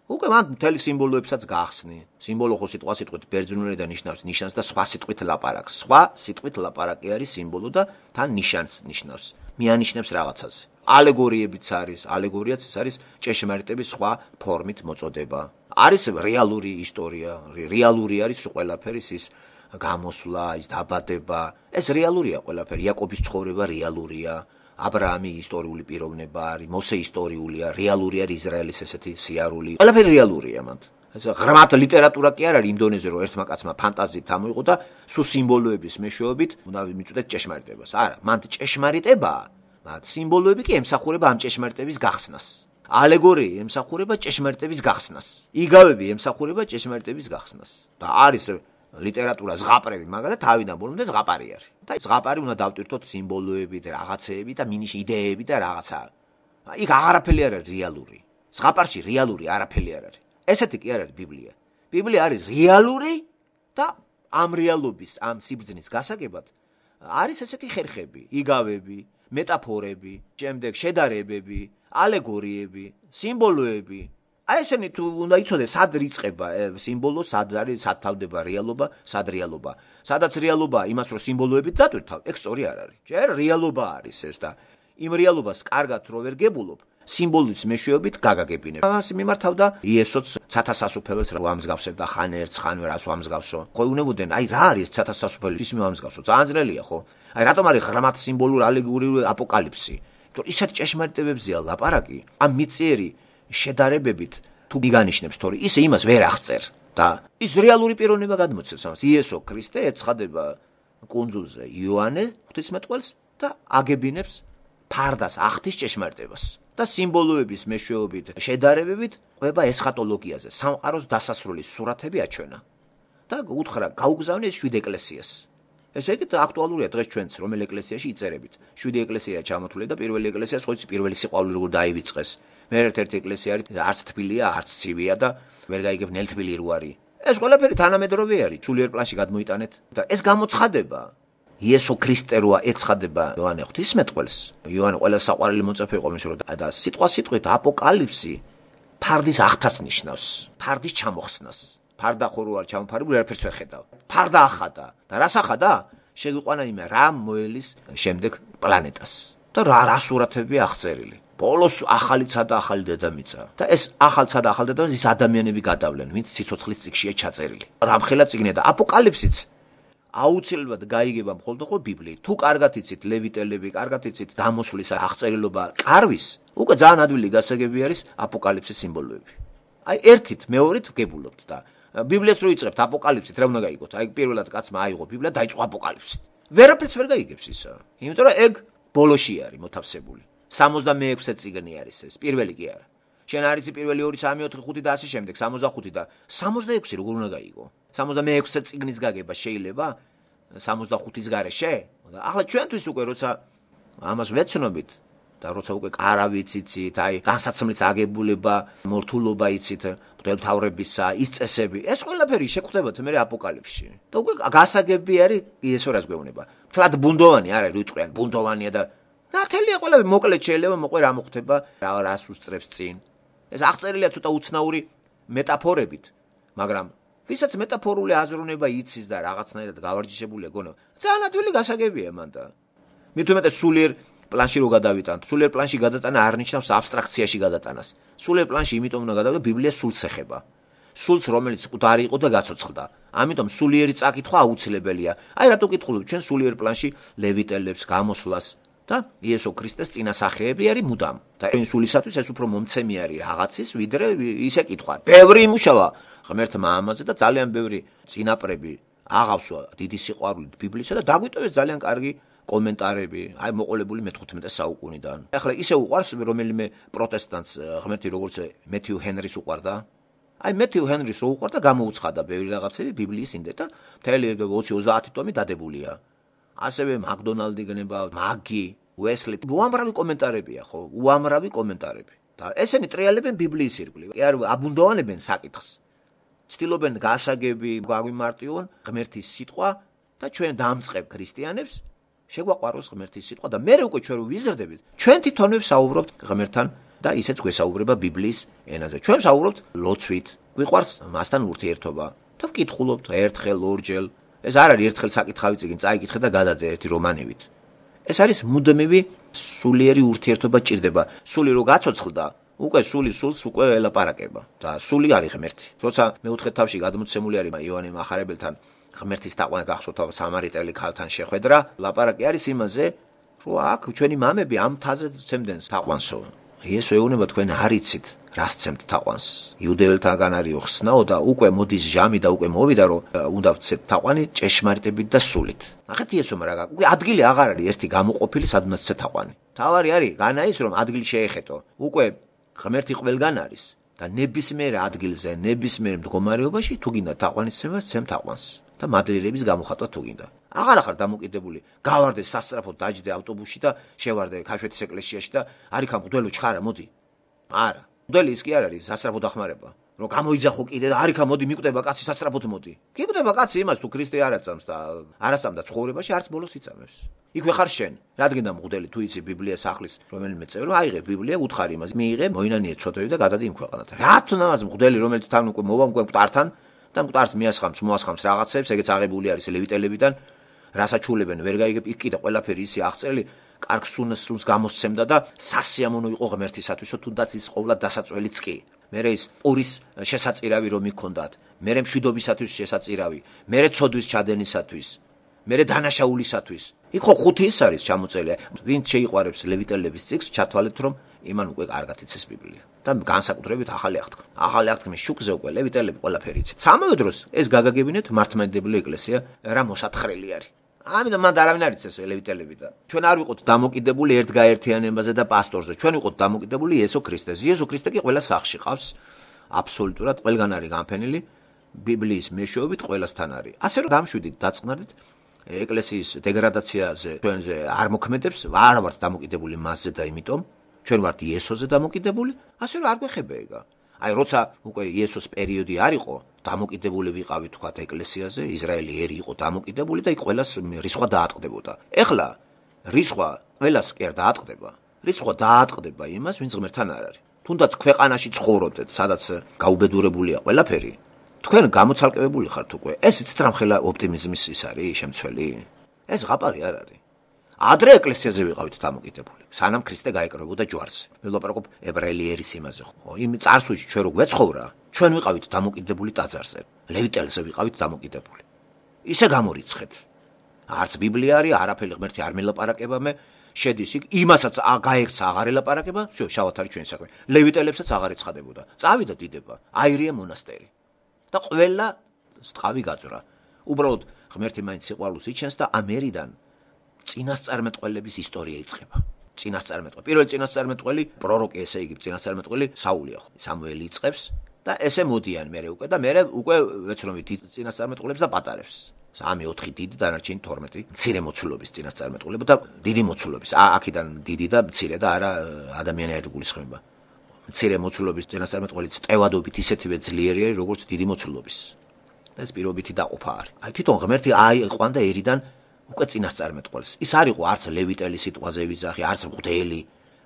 უკვე მან მთელი სიმბოლოებსაც გაახსნი. სიმბოლო ხო სიტყვით ბერძნულიდან ნიშნავს ნიშანს და სხვა სიტყვით ლაპარაკს. სხვა სიტყვით ლაპარაკი არის სიმბოლო და თან ნიშანს ნიშნავს. მიანიშნებს რაღაცაზე. ალეგორიებიც არის, ალეგორიაც არის ჭეშმარიტების სხვა ფორმით მოწოდება. არის რეალური ისტორია, რეალური არის ყველაფერი ის გამოსვლა, ის დაბადება. ეს რეალურია ყველაფერი. იაკობის ცხოვრება რეალურია. აბრაამი ისტორიული პიროვნება არის, მოსე ისტორიულია, რეალური არის ისრაელის ესეთი სიარული. ყველაფერი რეალურია მანდ. ეს ღრმად ლიტერატურა კი არ არის იმ დონეზე, რომ ერთმა კაცმა ფანტაზიით ამოიღო და სულ სიმბოლოების მეშვეობით უნდა მიწვდეთ ჭეშმარიტებას. არა, მანდ ჭეშმარიტებაა, მაგრამ სიმბოლოები კი ემსახურება ამ ჭეშმარიტების გახსნას. ალეგორია ემსახურება ჭეშმარიტების გახსნას. იგავები ემსახურება ჭეშმარიტების გახსნას. და არის ლიტერატურა ზღაპრები, მაგალითად თავიდან ბოლომდე ზღაპარი არის. და ზღაპარი უნდა დავტვირთოთ სიმბოლოებით, რაღაცეებით და მინიში იდეებით და რაღაცა. იქ აღარაფერი არ არის რეალური. ზღაპარში რეალური არაფერი არ არის. ესეთი კი არ არის ბიბლია. ბიბლია არის რეალური და ამ რეალობის, ამ სიბრძნის გასაგებად არის ესეთი ხერხები, იგავები, მეტაფორები, შემდეგ შედარებები, ალეგორიები, სიმბოლოები. აი ესენი თუ უნდა იცოდეს, სად რიწყება სიმბოლო, სად არის, სად თავდება რეალობა, სად რეალობა. სადაც რეალობაა იმას, რომ სიმბოლოებით დატვირთავ, ეგ სწორი არ არის. ჯერ რეალობა არის ეს და იმ რეალობას კარგად რო ვერ გებულობ, სიმბოლის მეშვეობით გაგაგებინებ. ამას მიმართავდა იესოც ცათასასუფეველს რა ამსგავსებდა ხან ერთს, ხან ვერას ამსგავსო. ხო უნებოდნენ, აი რა არის ცათასასუფელი, ის ამსგავსო. ძალიან ძნელია, ხო? აი რატომ არის ღრმად სიმბოლური ალეგორიული აპოკალიფსი? იმიტომ ისეთ ჭეშმარიტებებზეა ლაპარაკი, ამ მიწიერი შედარებებით თუ მიგანიშნებს თორე ისე იმას ვერ აღწერ და ის რეალური პიროვნება გადმოცემს ამას. იესო ქრისტე ეცხადება კუნძულზე იოანე ღვთისმეტყველს და აგებინებს ფარდას ახთის ჭეშმარიტებას. და სიმბოლოების მეშვეობით შედარებებით ყვება ესხატოლოგიაზე, სამყაროს დასასრულის სურათები აჩვენა. და უთხრა გაუგზავნე 7 ეკლესიას. ესე იგი აქტუალურია დღეს ჩვენც რომელ ეკლესიაში იწერებით. 7 ეკლესია ჩამოთვლილი და პირველი ეკლესია ხო იცი პირველი სიყვარული როგორ დაივიწყეს. მე ერთ-ერთი ეკლესია არის არც თბილია, არც ცივია და ვერ გაიგებ ნელთბილი რო არის. ეს ყველაფერი თანამედროვე არის, სულიერ პლანში გადმოიტანეთ და ეს გამოცხადება იესო ქრისტე როა ეცხადება იოანე ღვთისმეტყველს. იოანე ყველა საყვარელი მოწაფე იყო მის რო და სიტყვით აპოკალიფსი ფარდის ახთას ნიშნავს, ფარდის ჩამოხსნას. ფარდა ხო რო არ ჩამოფარებული არაფერს ვერ ხედავ. ფარდა ახადა და რას ახადა? შეგვიყვანა იმე რა მოელის შემდეგ პლანეტას. და რა სურათები აღწერილი. ბოლოს ახალიცა და ახალი დედამიწა. და ეს ახალცა და ახალი დედამიწა ის ადამიანები გადავლენ, ვინც სიცოცხლის წიგნშია ჩაწერილი. რამხელა წიგნია და აპოკალიფსიც აუცილებლად გაიგება მხოლოდ ხო ბიბლიით. თუ კარგად იცით ლევიტელები, კარგად იცით გამოსვლის აღწერილობა კარვის, უკვე ძალიან ადვილი გასაგები არის აპოკალიფსის სიმბოლოები. აი ერთით, მეორით გებულობთ და ბიბლიას რო იწყებთ აპოკალიფსით, რა უნდა გაიგოთ? აი პირველად კაცმა აიღო ბიბლია, დაიწყო აპოკალიფსით. ვერაფერს ვერ გაიგებს ისა. იმიტომ რომ ეგ ბოლოში არის მოთავსებული. 66-ე წიგნი არის ეს, პირველი კი არა. შენ არის პირველი 2, 3, 4, 5 და ასე შემდეგ, 65 და 66 როგორ უნდა გაიგო? 66-ე წიგნის გაგება შეიძლება 65-ის გარეშე? ახლა ჩვენთვის უკვე როცა ამას ვეცნობით და როცა უკვე კარავიც იცით, აი განსაცმლის აგებულება, მორთულობა იცით, მღვდელმთავრებისა, ის წესები, ეს ყველაფერი შეგხვდებათ მე აპოკალიფსში. და უკვე გასაგები არის იესო რას გვეუბნება. თლად ბუნდოვანი არა რიტყვიან, ბუნდოვანია და ნათელია ყველაფერი მოკლედ შეიძლება მოყვე რა მოხდება, რას უსწრებს წინ. ეს აღწერილია ცოტა უცნაური მეტაფორებით, მაგრამ ვისაც მეტაფორული აზროვნება იცის და რაღაცნაირად გავარჯიშებულია გონა, ძალიან ადვილი გასაგებია მან და მithumetes სულიერ პლანში რო გადავიტანთ, სულიერ პლანში გადატანა არ ნიშნავს აბსტრაქციაში გადატანას. სულიერ პლანში იმიტომ უნდა გადავიდე ბიბლია სულს ეხება. სულს რომელიც მკვდარი იყო და გაცოცხლდა. ამიტომ სულიერი წაკითხვა აუცილებელია. აი რატო კითხულობთ ჩვენ სულიერ პლანში ლევიტელებს, გამოსვლას და იესო ქრისტეს წინასახეები არის მუდამ. და ეს სულისათვის ეს უფრო მომცემი არის რაღაცის, ვიდრე ისე კითხვა. ბევრი იმუშავა ღმერთმა ამაზე და ძალიან ბევრი წინაპრები აღავსვა დიდი სიყვარულით ბიბლისა და დაგვიტოვეს ძალიან კარგი კომენტარები, აი მოყოლებული მე-15 საუკუნიდან. ახლა ისე უყვარს რომელიმე პროტესტანტს ღმერთი როგორც მეთიუ ჰენრის უყვარდა. აი მეთიუ ჰენრის რო უყვარდა გამოუცხადა ბევრი რაღაცები ბიბლიის იმდე და მთელი 20-30 ტომი დადებულია. ასევე მაკდონალდი გნება, მაგი, უესლი, უამრავი კომენტარებია ხო, უამრავი კომენტარები. და ესენი ტრიალებენ ბიბლიის ირგვლივ. კი არ აბუნდოვანებენ საკითხს. ცდილობენ გასაგები გაგვიმარტივონ ღმერთის სიტყვა და ჩვენ დამწყებ ქრისტიანებს შეგვაყვაროს ღმერთის სიტყვა და მე უკვე ჩვენ ვიზრდებით, ჩვენ თვითონვე ვსაუბრობთ ღმერთთან და ისეც გვესაუბრება ბიბლიის ენაზე. ჩვენ ვსაუბრობთ ლოცვით, გვიყვარს მასთან ურთიერთობა და ვკითხულობთ ერთხელ, ორჯერ. ეს არ არის ერთხელ საკითხავი წიგნი, წაიკითხე და გადადე ერთი რომანივით. ეს არის მუდმივი სულიერი ურთიერთობა ჭირდება. სული რო გაცოცხლდა, უკვე სული სულს უკვე ელაპარაკება და სული არის ღმერთი. როცა მეოთხე თავში გადმოცემული არის იოანე მახარებელთან ღმერთის თაყვანა გახსოვთ სამარიტელი ქალთან შეხვედრა, ლაპარაკი არის იმაზე, რომ აქ ჩვენი მამები ამ თაზე ცემდნენ თაყვანსო. იესო ეუბნება თქვენ არ იცით, რას ცემთ თაყვანს. იუდეველთაგან არის ხსნაო და უკვე მოდის ჟამი და უკვე მოვიდა, რომ უნდა ვცეთ თაყვანი ჭეშმარიტებით და სულით. ნახეთ იესომ რა, უკვე ადგილი აღარ არის ერთი გამოყოფილი, სადაც ცეთ თაყვანი. თავარი არის განა ის, რომ ადგილი შეეხეთო. უკვე ღმერთი ყველგან არის და ნებისმიერ ადგილზე, ნებისმიერ მდგომარეობაში თუ გინდა თაყვანის ცემას, ცემ თაყვანს. და მადლიერების გამოხატვა თუ გინდა. აღარ ხარ დამოკიდებული. გავარდე სასწრაფოდ დაჯდე ავტობუსში და შევარდე ქაშვეთის ეკლესიაში და არიქა მღვდელო ჩხარა, მოდი. არა. მღვდელი ის კი არ არის სასწრაფოდ ახმარება. რომ გამოიძახო კიდე და არიქა მოდი მიკვდება კაცი სასწრაფოდ მოდი. კი კვდება კაცი იმას თუ ქრისტე არ აწამს და არ აწამდა ცხოვრებაში არც ბოლოს იწამებს. იქვე ხარ შენ. რადგან მღვდელი თუ იცი ბიბლიას ახლის რომელიმე წევრი, აიღე ბიბლია, უთხარი იმას, მიიღე, მოინანიე ცოდვები და გადადი იმ ქვეყანად. რატო ნამაზ მღვდელი რომელიც თან უკვე მოვა მკვდართან და მკვდარს მიასხამს, მოასხამს რაღაცებს, ეგეც აღებული არის ლევიტელებიდან, რასაჩულებენ ვერ გაიგებ, იქ კიდე ყველაფერი ისე აღწერილი, კარგ სუნს გამოსცემდა და სასიამოვნო იყო ღმერთისათვისო, თუნდაც ის ყოვლად დასაწველიც კი. მერე ის პურის შესაწირავი რომ იქონდათ, მერე მშვიდობისათვის შესაწირავი, მერე ცოდვის ჩადენისათვის, მერე დანაშაულისათვის. იქ ხო ხუთი ის არის ჩამოწელი. ვინც შეიყვარებს ლევიტელების წიგნს, ჩათვალეთ რომ იმან უკვე კარგად იცის ბიბლია. და განსაკუთრებით ახალი აღთქმა. ახალი აღთქმის შუქზე უკვე ლევიტელები ყველაფერი იცით. სამივე დროს ეს გაგაგებინეთ მართლმადიდებელი ეკლესია რა მოსათხრელი არის. ამიტომ მან არავინ არ იცის ლევიტელები და ჩვენ არ ვიყოთ დამოკიდებული ერთგაერთიანებაზე და პასტორზე. ჩვენ ვიყოთ დამოკიდებული იესო ქრისტეზე. იესო ქრისტე კი ყველა სახში ყავს. აბსოლუტურად ყველგან არის განფენილი. ბიბლიის მეშვეობით ყველასთან არის. ასე რომ დამშვიდით, დაწყნარდით ეკლესიის დეგრადაციაზე ჩვენზე არ მოქმედებს, არ ვართ დამოკიდებული მასზე და იმიტომ ჩვენ ვართ იესოზე დამოკიდებული, ასე რომ არ გვეხება ეგა. აი როცა უკვე იესოს პერიოდი არ იყო, დამოკიდებული ვიყავით თქვათ ეკლესიაზე, ისრაელი ერი იყო დამოკიდებული და იქ ყველას რისხვა დაატყდებოდა. ეხლა რისხვა ყველას კი არ დაატყდება. რისხვა დაატყდება იმას, ვინც ღმერთთან არ არის. თუნდაც ქვეყანაში ცხოვრობდეთ, სადაც გაუბედურებულია ყველაფერი, თქვენ გამოცალკევებული ხართ უკვე. ეს იცით რამხელა ოპტიმიზმის ის არის შემცველი? ეს ღაპარი არ არის. ადრე ეკლესიაზე ვიყავით დამოკიდებული. სანამ ქრისტე გაეკრებოდა ჯვარზე. მე ვლაპარაკობ ებრაელი ერის იმაზე ხო. იმ წარსულში ჩვენ რო გვეცხოვრა, ჩვენ ვიყავით დამოკიდებული ტაძარზე. ლევიტელზე ვიყავით დამოკიდებული. ისე გამორიცხეთ. არც ბიბლია არის, არაფერი ღმერთი არ მელაპარაკება მე. შედის იქ, იმასაც გაექცა აღარ ელაპარაკება, всё, შავად არის ჩვენი საქმე. ლევიტელებსაც აღარ ეცხადებოდა. წავიდა დიდება, აირია მონასტერი. და ყველა სტყავი გაძვრა. უბრალოდ ღმერთი მაინც სიყვარულს იჩენს და ამერიდან წინასწარმეტყველების ისტორია იწყება. წინასწარმეტყველი. პირველი წინასწარმეტყველი პროროკი, ესე იგი წინასწარმეტყველი საულია ხო. სამუელი იწყებს და ესე მოდიან მერე უკვე და მერე უკვე ვეცნობი დიდ წინასწარმეტყველებს და პატარებს. 3-4 დიდი დანარჩენი 12 მცირე მოცულობის წინასწარმეტყველები და დიდი მოცულობის. აქედან დიდი და მცირე და არა ადამიანი არ იგულისხმება. მცირე მოცულობის წინასწარმეტყველიც ტევადობით ისეთივე ძლიერი არის როგორც დიდი მოცულობის. და ეს პირობითი დაყოფა არის. აი თვითონ ღმერთი აიყვანდა ერიდან უკვე წინასწარმეტყველს. ის არ იყო არც ლევიტელი სიტყვაზე ვიძახი, არც მღვდელი.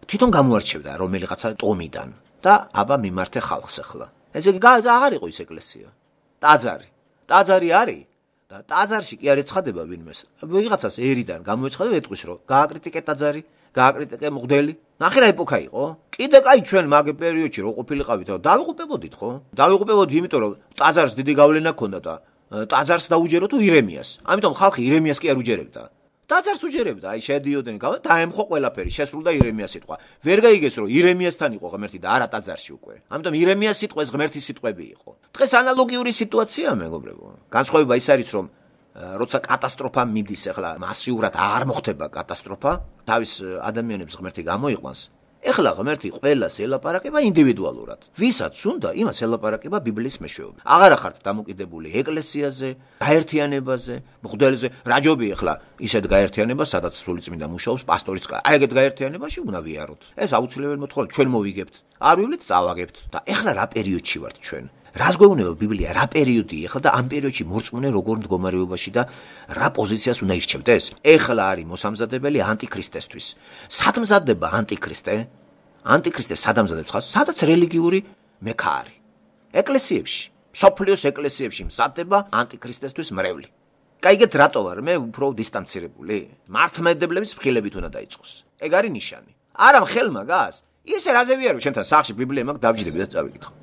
თვითონ გამოარჩევდა რომელიღაცა ტომიდან და აბა მიმართე ხალხს ახლა. ეს აღარ იყო ის ეკლესია. ტაძარი. ტაძარი არის და ტაძარში კი არ ეცხადება ვინმეს. ვიღაცას ერიდან გამოეცხადა ეტყვის რომ გააკრიტიკე ტაძარი, გააკრიტიკე მღვდელი. ნახე რა ეპოქა იყო? კიდე კაი ჩვენ მაგ პერიოდში რო ყოფილიყავით, დავიღუპებოდით ხო? დავიღუპებოდი იმიტომ რომ ტაძარს დიდი გავლენა ჰქონდა და ტაძარს დაუჯერო თუ ირემიას. ამიტომ ხალხი ირემიას კი არ უჯერებდა. ტაძარს უჯერებდა, აი შედიოდნენ, დაემხო ყველაფერი, შესრულდა ირემიას სიტყვა. ვერ გაიგეს რომ ირემიასთან იყო ღმერთი და არა ტაძარში უკვე. ამიტომ ირემიას სიტყვას ღმერთის სიტყვები იყო. დღეს ანალოგიური სიტუაციაა მეგობრებო. განსხვავება ის არის რომ როცა კატასტროფა მიდის, ახლა მასიურად აღარ მოხდება კატასტროფა, თავის ადამიანებს ღმერთი გამოიყვანს. ეხლა ღმერთი ყველას ელაპარაკება ინდივიდუალურად. ვისაც უნდა, იმას ელაპარაკება ბიბლიის მეშვეობით. აღარ ხართ დამოკიდებული ეკლესიაზე, გაერთიანებაზე, მღვდელზე. რა ჯობია ახლა ისეთ გაერთიანებას, სადაც სულიწმინდა მუშაობს, პასტორიც. აი ეგეთ გაერთიანებაში უნდა ვიაროთ. ეს აუცილებელი მოთხოვნა, ჩვენ მოვიგებთ. არ ვივლით, წავაგებთ. და ეხლა რა პერიოდში ვართ ჩვენ? რას გვეუბნება ბიბლია, რა პერიოდი ეხლა და ამ პერიოდში მორწმუნე როგორ მდგომარეობაში და რა პოზიციას უნდა ირჩევდეს? ეხლა არის მოსამზადებელი ანტიქრისტესთვის. სად მზადდება ანტიქრისტე? ანტიქრისტე სად ამზადებს ხალხს? სადაც რელიგიური მექა არის. ეკლესიებში, სოფლიოს ეკლესიებში მზადდება ანტიქრისტესთვის მრევლი. კაიგეთ რატო ვარ მე უფრო დისტანცირებული? მართლმადიდებლების ფრხილებით უნდა დაიწყოს. ეგ არის ნიშანი. არა მხელ მაგას. ისე რაზე ვიარო, შენთან სახში ბიბლია მაქვს, დავჯდები და წავიკითხო.